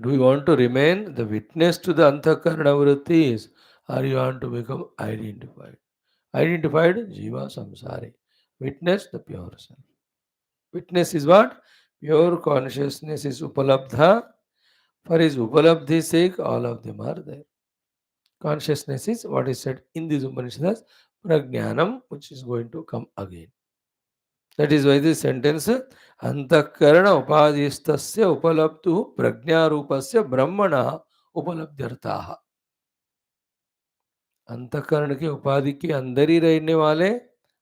do you want to remain the witness to the antakarana vrittis, or you want to become identified? Identified jiva samsari. Witness the pure self. Witness is what? Pure consciousness is upalabdha. For his upalabdhi's sake, all of them are there. Consciousness is what is said in these Upanishads, prajnanam, which is going to come again. That is why this sentence, antakarana upadhistasya upalabdhu prajnarupasya brahmana उपलब्ध्यर्थाः. अंतःकरण के उपाधि के अंदर ही रहने वाले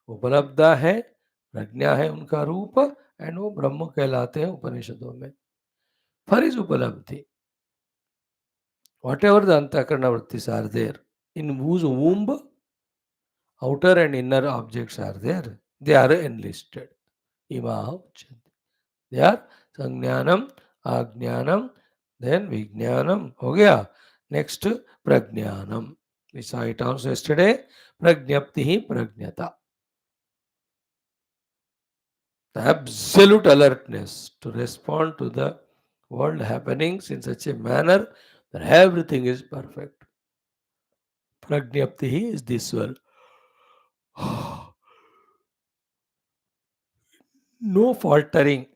उपलब्धा है, प्रज्ञा है उनका रूप, एंड वो ब्रह्म कहलाते हैं उपनिषदों में. फॉर इज उपलब्धि, whatever the antakarana vrittis are there, in whose womb outer and inner objects are there, they are enlisted. Imaha uchyanti. They are sanjnanam, ajnanam, then vijnanam. हो गया. Next, prajnanam. We saw it also yesterday. Prajnapti hi prajnata. The absolute alertness to respond to the world happenings in such a manner that everything is perfect. Prajnapti hi is this one. No faltering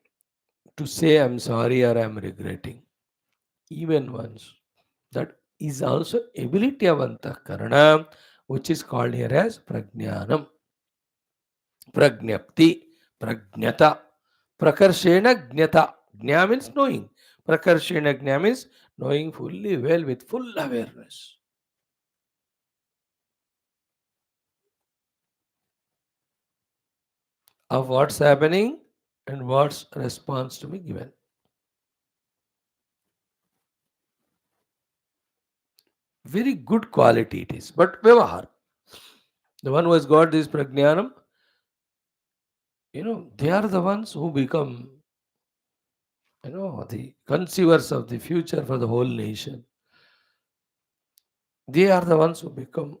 to say I'm sorry or I'm regretting, even once. That is also ability of antahkarana, which is called here as prajnanam. Prajnapti, prajnata, prakarshena jnata. Jna means knowing. Prakarshena jna means knowing fully well with full awareness of what's happening and what's response to be given. Very good quality it is. But vyavahar, the one who has got this prajnanam, they are the ones who become, the conceivers of the future for the whole nation. They are the ones who become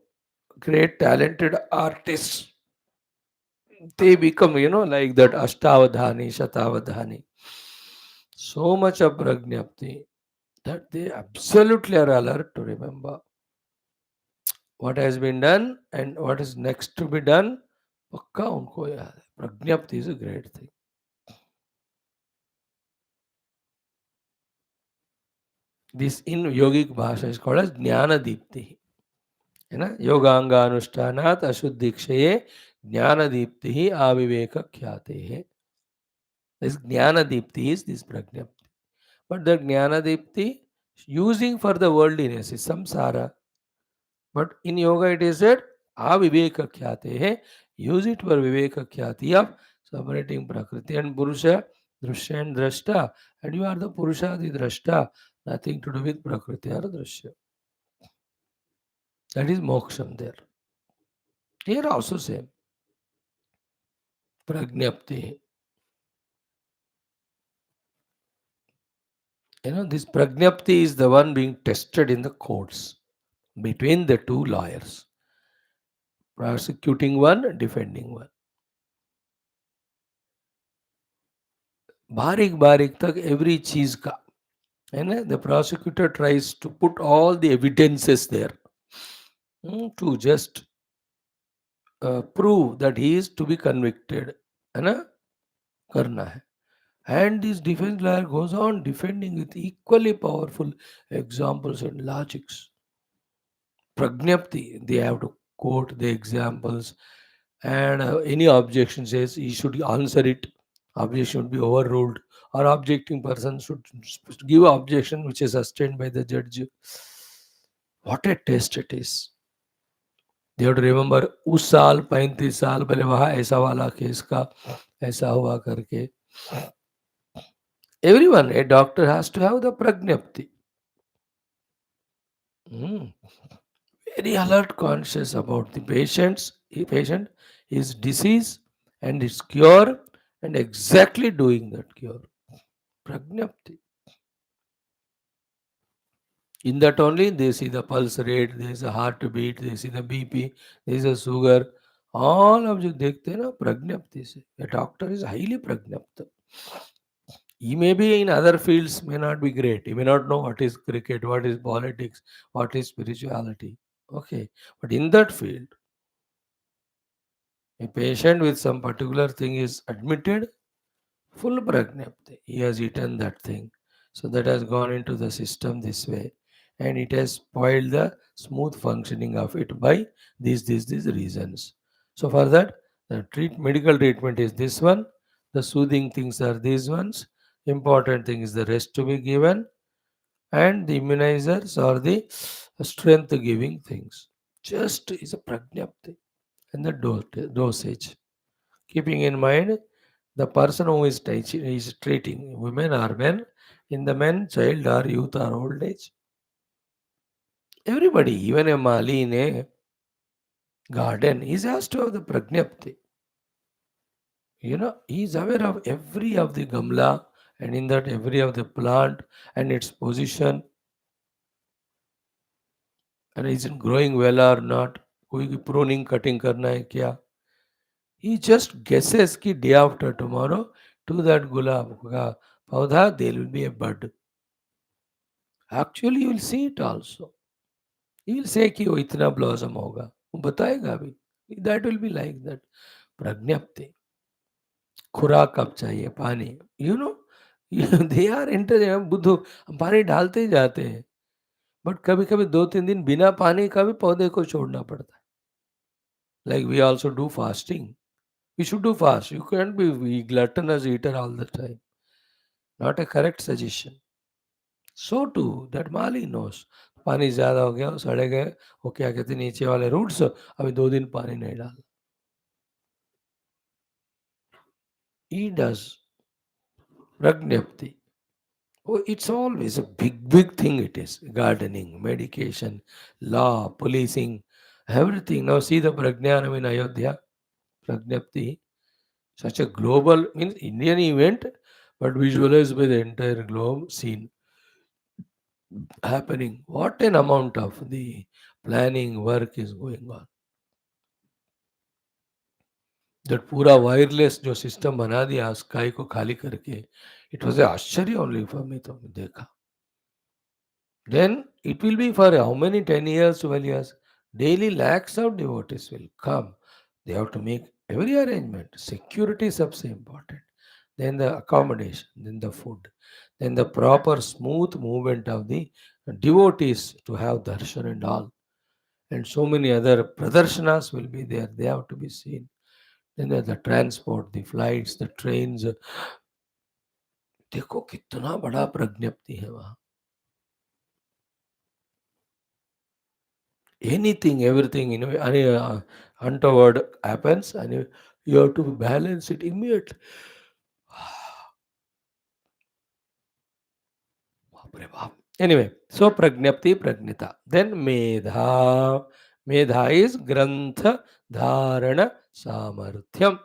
great talented artists. They become, like that Ashtavadhani, Shatavadhani. So much of prajnapti that they absolutely are alert to remember what has been done and what is next to be done. Pakka unko yaad hai. Prajnapti is a great thing. This in yogic bhasha is called as Jnana Deepti. है ना, योगांगानुष्ठानात् अशुद्धिक्षये ज्ञान दीप्ति ही अविवेक ख्याते है. This jnana deepti is this pragnapti. But the jnana deepti using for the worldliness is samsara. But in yoga it is said aviveka khyate hai. Use it for viveka khyati of separating prakriti and purusha, drashya and drashta. And you are the purusha, the drashta. Nothing to do with prakriti or drashya. That is moksham there. Here also same. Pragnapti. This pragnapti is the one being tested in the courts between the two lawyers, prosecuting one, defending one. बारीक बारीक तक every चीज का है ना, the prosecutor tries to put all the evidences there to just prove that he is to be convicted, है ना, करना है. And this defense lawyer goes on defending with equally powerful examples and logics. Pragnapti, they have to quote the examples, and any objection says he should answer it. Objection should be overruled, or objecting person should give objection which is sustained by the judge. What a test it is. They have to remember उस साल 35 साल पहले वहाँ ऐसा वाला case का ऐसा हुआ करके. Everyone, a doctor has to have the pragnapti. Hmm. Very alert, conscious about the patient, his disease, and its cure, and exactly doing that cure. Pragnapti. In that only they see the pulse rate, there is a heartbeat, they see the BP, there is a sugar. All of you देखते हैं ना प्रज्ञप्ति से. A doctor is highly pragnapta. He may be in other fields, may not be great. He may not know what is cricket, what is politics, what is spirituality. Okay. But in that field, a patient with some particular thing is admitted, full pragnapti. He has eaten that thing. So that has gone into the system this way. And it has spoiled the smooth functioning of it by these reasons. So for that, the medical treatment is this one. The soothing things are these ones. Important thing is the rest to be given, and the immunizers or the strength giving things. Just is a pragnapti and the dosage. Keeping in mind the person who is treating women or men, in the men, child or youth or old age. Everybody, even a mali in a garden, is has to have the pragnapti. He is aware of every of the gamla, and in that every of the plant and its position, and is it growing well or not, कोई pruning cutting करना है क्या. He just guesses कि day after tomorrow to that gulab का पौधा there will be a bud. Actually you will see it also. He will say कि वो इतना blossom होगा, वो बताएगा अभी. That will be like that. प्रज्ञप्ति. खुराक कब चाहिए, पानी. you know they are interested. बुद्धू हम पानी डालते ही जाते हैं, बट कभी कभी 2-3 दिन बिना पानी का भी पौधे को छोड़ना पड़ता है. Like we also do fasting. We should do fast. You can't be gluttonous eater all the time. Not a correct suggestion. So too, that Mali knows. पानी ज़्यादा हो गया, सड़े गए, वो क्या कहते हैं नीचे वाले रूट्स, अभी 2 दिन पानी नहीं डाल. He does Pragnapti. Oh, it's always a big thing it is. Gardening, medication, law, policing, everything. Now see the Pragnanam in Ayodhya, Pragnapti. Such a global, means Indian event, but visualized by the entire globe scene happening. What an amount of the planning work is going on. That पूरा wireless जो system बना दिया sky को खाली करके, it was आश्चर्य only for me. तो देखा, then it will be for how many 10 years, 12 years. Daily lakhs of devotees will come. They have to make every arrangement. Security is सबसे important. Then the accommodation, then the food, then the proper smooth movement of the devotees to have darshan and all. And so many other pradarshanas will be there. They have to be seen. Then there's the transport, the flights, the trains. देखो कितना बड़ा प्रज्ञप्ति है वहाँ. Anything, everything, any untoward happens, and you have to balance it immediately. बाप रे बाप. Anyway, so pragnapti, pragnita. Then medha. Medha is grantha dharana samarthyam.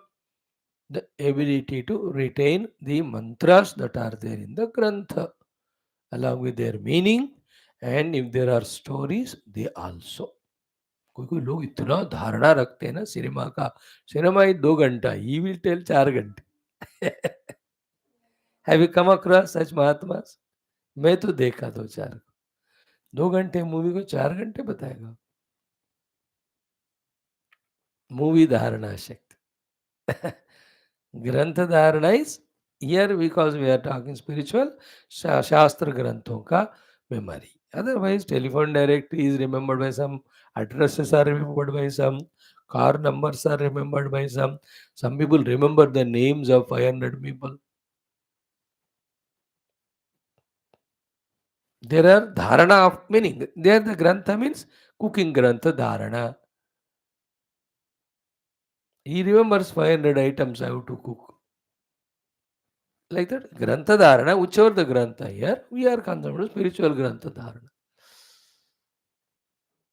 The ability to retain the mantras that are there in the grantha, along with their meaning, and if there are stories, they also. कोई कोई लोग इतना धारणा रखते हैं ना cinema का. Cinema ही 2 घंटा, ही विल टेल 4 घंटे. Have you come across such mahatmas? मैं तो देखा 2-4. 2 घंटे मूवी को 4 घंटे बताएगा. मूवी धारणा शक्ति. ग्रंथ dharana is here because we are talking spiritual. शास्त्र ग्रंथों का memory. Otherwise, telephone directory is remembered by some, addresses are remembered by some, car numbers are remembered by some. Some people remember the names of 500 people. There are dharana of meaning. There the grantha means cooking grantha dharana. He remembers 500 items I have to cook. Like that, Grantha Dharana, whichever the Grantha here, we are concerned with spiritual Grantha Dharana.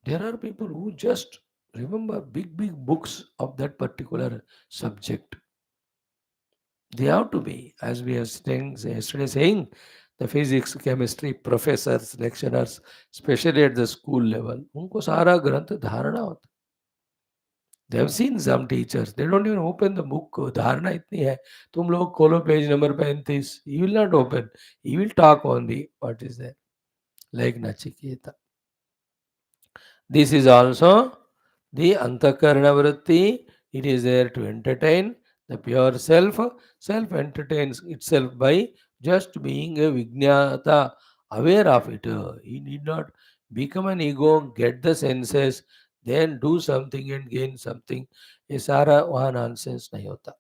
There are people who just remember big books of that particular subject. They have to be, as we have yesterday saying, the physics, chemistry, professors, lecturers, especially at the school level, उनको सारा ग्रंथ धारणा होता. They have seen some teachers, they don't even open the book. धारणा इतनी है, तुम लोग खोलो page number 35. He will not open. He will talk only what is there. Like Nachiketa. This is also the Antakarana Vritti. It is there to entertain the pure self. Self entertains itself by just being a Vijnata, aware of it. He need not become an ego, get the senses, then do something and gain something. ये सारा वहाँ nonsense नहीं होता.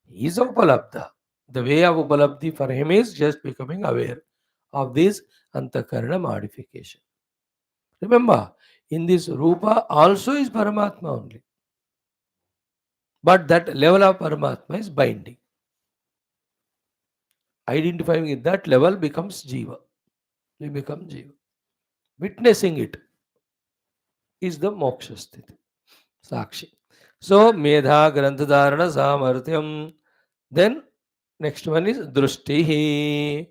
He is Upalabdha. The way of Upalabdhi for him is just becoming aware of this Antakarana modification. Remember, in this Rupa also is Paramatma only. But that level of Paramatma is binding. Identifying at that level becomes Jiva. We become Jiva. Witnessing it is the Moksha Sthiti. Sakshi. So, Medha Granthadarana Samarthyam. Then, next one is Drushtihi.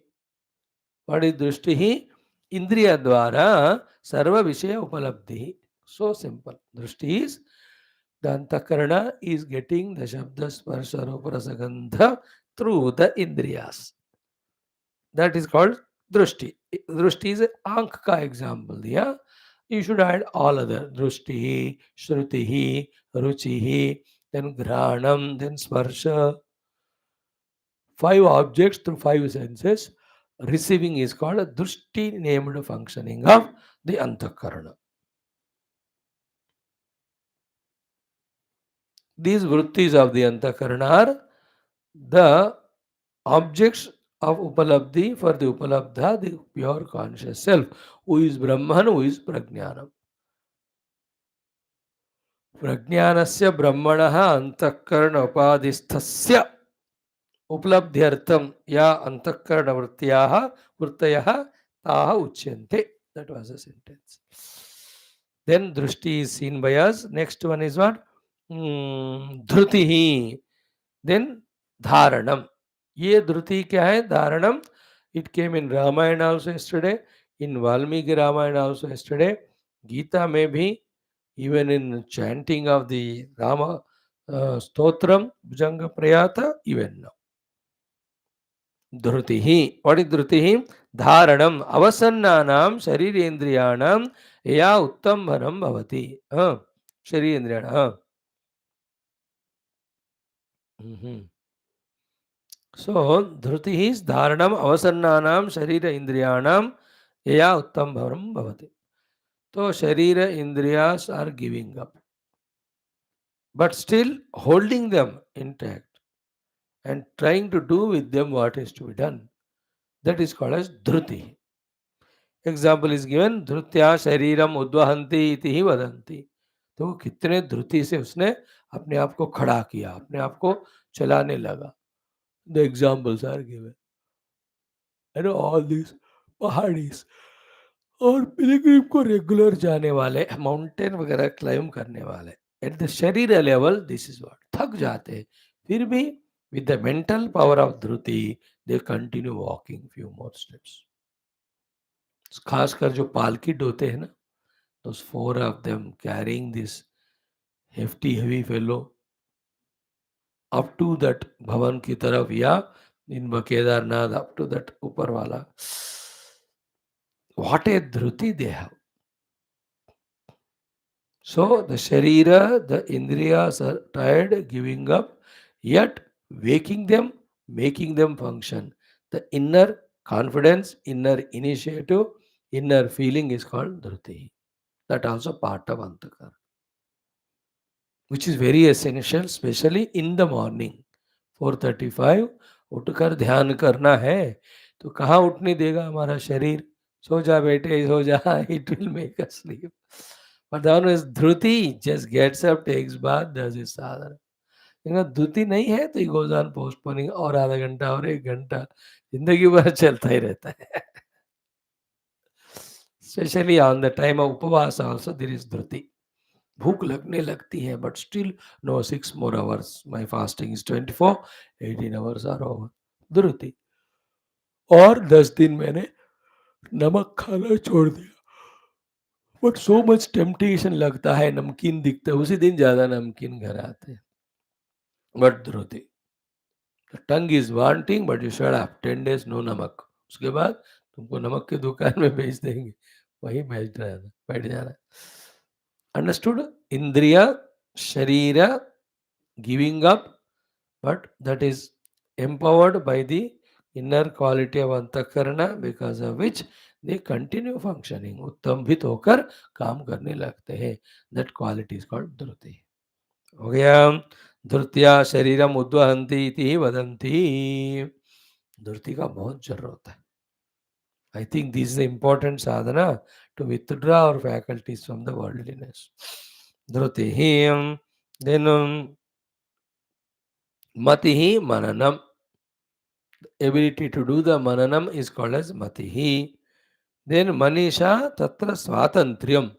What is Drushtihi? Indriya Dwara Sarva Vishaya Upalabdhi. So simple. Drushti is the Antakarana is getting the Shabda Sparsha Rupa Rasa Gandha through the Indriyas. That is called Drushti. Drushti is an Ank ka example. Yeah? You should add all other. Drushti, Shruti, Ruchi, then Granam, then Sparsha. 5 objects through 5 senses. Receiving is called a Drushti named functioning of the Antakarana. These vrittis of the Antakarana are the objects of Upalabdhi for the Upalabdha, the pure conscious self, who is Brahman, who is Prajnanam. Prajnanasya Brahmanaha Antakarana Upadisthasya Upalabdhyartham Ya Antakarana Vrittayaha Taha Uchyante. That was a sentence. Then Drushti is seen by us. Next one is what? Dhrutihi. Then Dharanam. ये धृति क्या है? धारणम. It came in Ramayana also yesterday, in Valmiki Ramayana also yesterday, Gita में भी, even in chanting of the Rama Stotram, Bhujanga Prayata, even now. Dhrutihi. What is Dhrutihi? Dharanam. Avasannanam Sharirendriyanam Ya Uttambanam Bhavati. Sharirendriyana. So, dhruti is dharanam avasannanam sharira indriyanam yaya uttam bharam bhavati. So, sharira indriyas are giving up, but still holding them intact and trying to do with them what is to be done. That is called as dhruti. Example is given, dhrutya shariram udvahanti iti hi vadanti. तो कितने धृति से उसने अपने आप को खड़ा किया, अपने आप को चलाने लगा. The examples are given. All these pahadis और पिलग्रिम को रेगुलर जाने वाले, माउंटेन वगैरह क्लाइम करने वाले, एट द शरीर लेवल दिस इज व्हाट, थक जाते, फिर भी with the mental power of Dhriti they continue walking few more steps. खासकर जो पालकी होते हैं ना, those 4 of them carrying this hefty heavy fellow up to that भवन की तरफ या इन केदारनाथ up to that ऊपर वाला. What a dhruti they have. So the sharira, the indriyas are tired, giving up, yet waking them, making them function. The inner confidence, inner initiative, inner feeling is called dhruti. That also part of antakara, which is very essential, especially in the morning. 4:35 उठकर ध्यान करना है, तो कहाँ उठने देगा हमारा शरीर? सो जा बेटे, सो जा, it will make us sleep. But the one who is dhruti just gets up, takes bath, does his sadhana. धुती नहीं है तो ही गोज ऑन पोस्टपोनिंग, और आधा घंटा और 1 घंटा, जिंदगी भर चलता ही रहता है. Specially on the time of upvas also there is dhriti. भूख लगने लगती है but still no 6 more hours, my fasting is 24, 18 hours are over. Dhriti. और 10 दिन मैंने नमक खाना छोड़ दिया, बट सो मच टेम्पटेशन लगता है, नमकीन दिखता है, उसी दिन ज्यादा नमकीन घर आते हैं. But dhriti. Tongue is wanting but you shut up, 10 days no namak. उसके बाद तुमको नमक की दुकान में बेच देंगे, वही बैठ जाना. अंडरस्टूड. इंद्रिया, शरीर, giving up, but that is empowered by the inner quality of अंतःकरण, because of which they continue functioning, उत्तमभित होकर काम करने लगते हैं. that quality is called धृति. हो गया. धृत्या शरीरम उद्वहन्ति इति वदन्ति. धृति का बहुत जरूरत है. I think this is the important sadhana to withdraw our faculties from the worldliness. Dhrutihi. Then matihi mananam. Ability to do the mananam is called as matihi. Then manisha tatra swatantriyam.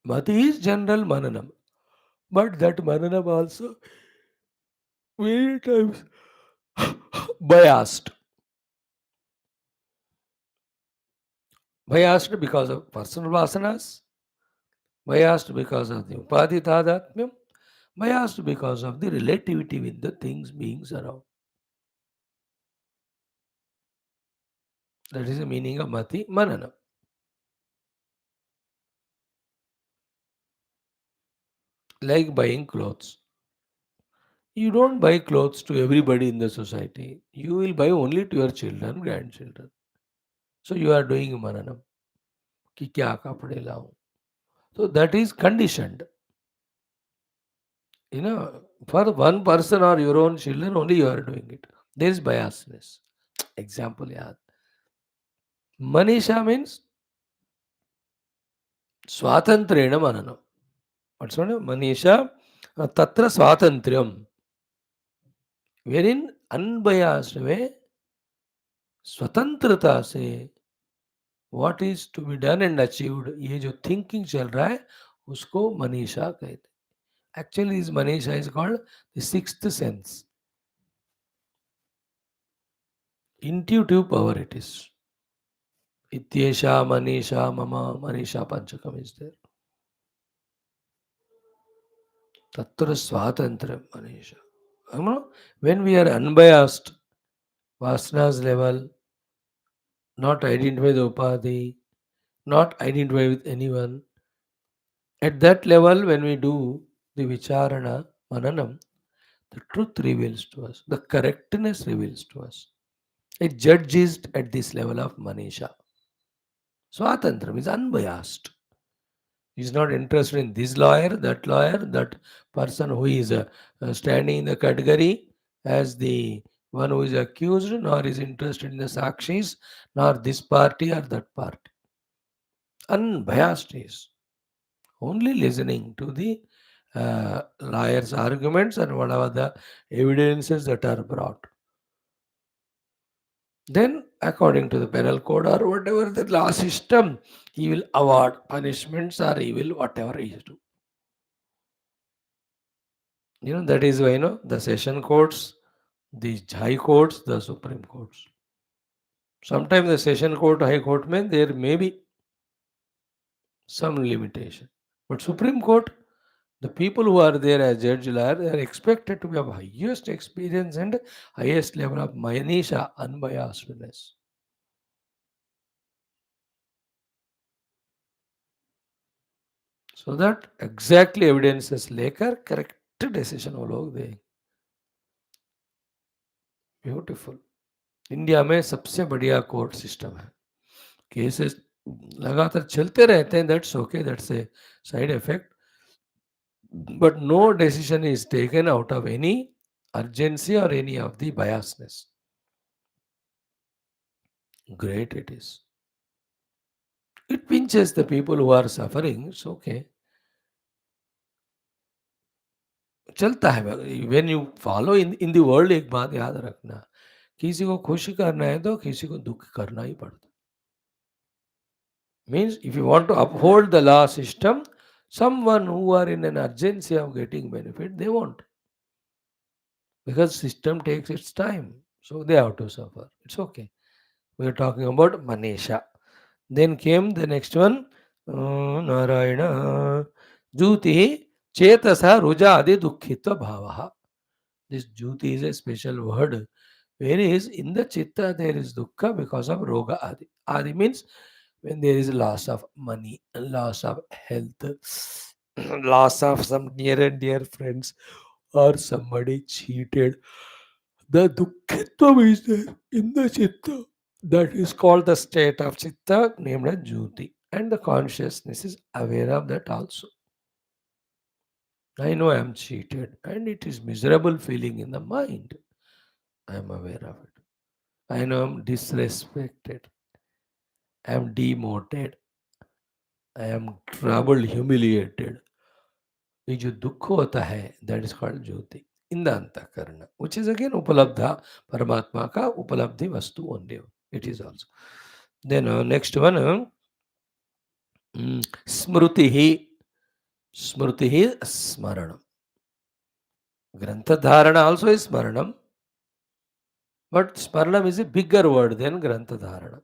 Mati is general mananam, but that mananam also many times biased. Biased because of personal vasanas, biased because of the upadhi tadatmyam, biased because of the relativity with the things, beings around. That is the meaning of mati mananam. Like buying clothes. You don't buy clothes to everybody in the society. You will buy only to your children, grandchildren. So you are doing mananam. कि क्या कपड़े लाऊं. So that is conditioned. For one person or your own children, only you are doing it. There is biasness. Example yaad. Manisha means swatantrena mananam. What's what? Manisha tatra swatantriyam. Wherein unbiased way, स्वतंत्रता से what is to be done and achieved, ये जो thinking चल रहा है उसको मनीषा कहते हैं. Actually this manisha is called the sixth sense. Intuitive power it is. Ityesha manisha mama, manisha panchakam is there. Tatra swatantra manisha. When we are unbiased, vasanas level, not identify the upadhi, not identify with anyone, at that level when we do the vicharana, mananam, the truth reveals to us, the correctness reveals to us. A judge is at this level of manisha. Swatantra is unbiased. He is not interested in this lawyer, that person who is standing in the category as the one who is accused, nor is interested in the sakshis, nor this party or that party. Unbiased is only listening to the lawyer's arguments and whatever the evidences that are brought. Then, according to the penal code or whatever the law system, he will award punishments or he will whatever he is do. That is why, the session courts, the high courts, the Supreme Courts. Sometimes the session court, high court, there may be some limitation. But Supreme Court, the people who are there as judge lawyer, they are expected to have highest experience and highest level of manisha, unbiasedness. So that exactly evidences लेकर correct decision वो लोग दें. Beautiful. India में सबसे बढ़िया court system है. Cases लगातार चलते रहते हैं. That's okay, that's a side effect, but no decision is taken out of any urgency or any of the biasness. Great it is. It pinches the people who are suffering. It's okay. चलता है. When you follow in the world, एक बात याद रखना, किसी को खुश करना है तो किसी को दुख करना ही पड़ता. Means if you want to uphold the law system, someone who are in an urgency of getting benefit, they won't, because system takes its time, so they have to suffer. It's okay. We are talking about Manesha. Then came the next one, Narayana Juti Chetasa Ruja Adi Dukkhita Bhavaha. This Juti is a special word. Whereas in the Chitta there is Dukkha because of Roga Adi. Adi means when there is loss of money, loss of health, loss of some near and dear friends, or somebody cheated. The Dukkhitva is there in the Chitta. That is called the state of Chitta, named as Jyoti. And the consciousness is aware of that also. I know I am cheated, and it is miserable feeling in the mind. I am aware of it. I know I am disrespected. I am demoted. I am troubled, humiliated. ये जो दुख होता है, that is called Jyoti in the अंतःकरण, which is again उपलब्धा, परमात्मा का उपलब्धि वस्तु only. It is also. Then next one, स्मृति ही. स्मृति ही स्मरणम. ग्रंथ धारणा also is स्मरणम, but स्मरणम is a bigger word than ग्रंथ धारणा.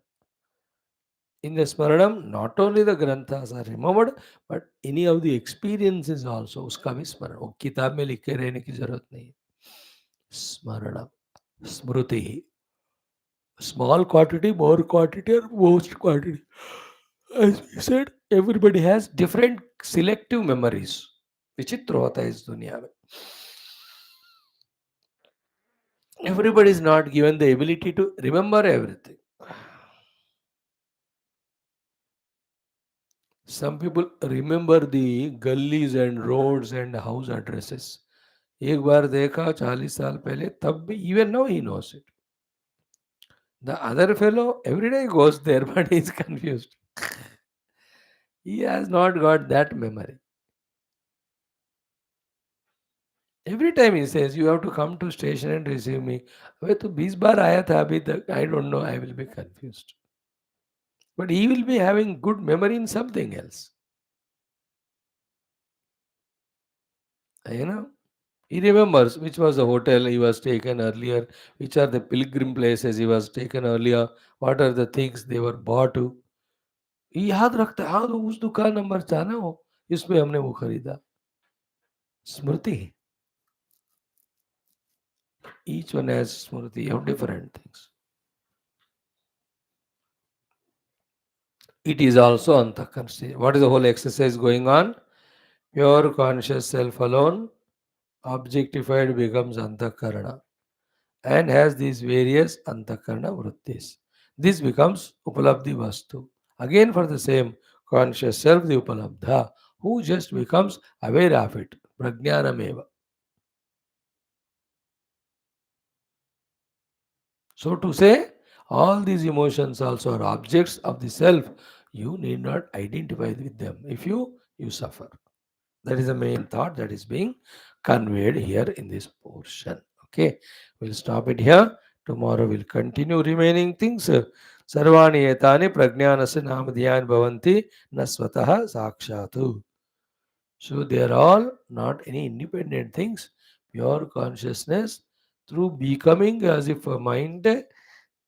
In the Smaranam, not only the Granthas are remembered, but any of the experiences also, उसका भी स्मरण. वो किताब में लिखे रहने की जरूरत नहीं. स्मरणम, स्मृति ही. Small quantity, more quantity, or most quantity. As we said, everybody has different selective memories. विचित्र होता है इस दुनिया में. Everybody is not given the ability to remember everything. Some people remember the gullies and roads and house addresses. एक बार देखा 40 साल पहले, तब भी even now he knows it. The other fellow every day goes there, but he is confused. He has not got that memory. Every time he says, you have to come to station and receive me. अबे तो 20 बार आया था अभी तक. I don't know, I will be confused. But he will be having good memory in something else. You know, he remembers which was the hotel he was taken earlier, which are the pilgrim places he was taken earlier, what are the things they were bought to. ये याद रखता है, हाँ तो उस दुकान number 4 ना, वो इसमें हमने वो खरीदा. स्मृति. Each one has smriti of different things. It is also antahkarana. What is the whole exercise going on? Pure conscious self alone, objectified becomes antahkarana and has these various antahkarana vrittis. This becomes upalabdhi vastu. Again for the same conscious self, the upalabdha, who just becomes aware of it. Prajnanameva. So to say, all these emotions also are objects of the self. You need not identify with them. If you suffer. That is the main thought that is being conveyed here in this portion. Okay, we'll stop it here. Tomorrow we'll continue remaining things. Sarvani etani prajnanasya namadhyan bhavanti nasvataha sakshatu. So they are all not any independent things. Pure consciousness through becoming as if a mind,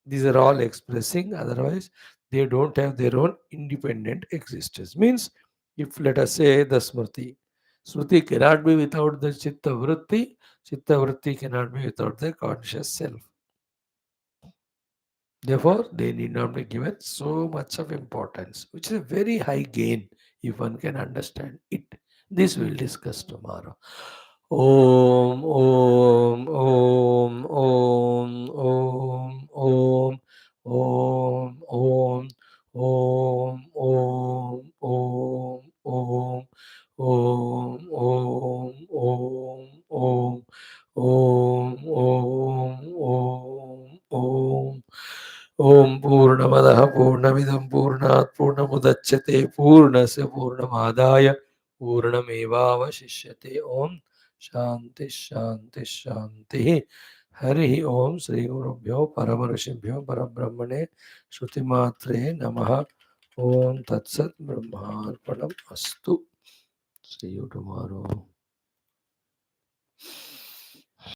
these are all expressing, otherwise they don't have their own independent existence. Means, if let us say the smriti cannot be without the chitta vritti cannot be without the conscious self. Therefore, they need not be given so much of importance, which is a very high gain if one can understand it. This we'll discuss tomorrow. Om, Om, Om, Om, Om, Om, Om, Om, Om, Om, Om, Om, Om, Om, Om, Om, Om, Om, Om, Om. Om Purnamadaha Purnamidam Purnat Purnamudachyate मुदच्यते पूर्णस्य पूर्णमादाय पूर्णमेवावशिष्यते। ओम शांति शांति शांति। हरि ओम। श्री गुरुभ्यो परम ऋषिभ्यो परब्रह्मणे श्रुतिमात्रे नमः। ओम तत्सत्। ब्रह्मार्पणम् अस्तु। See you tomorrow.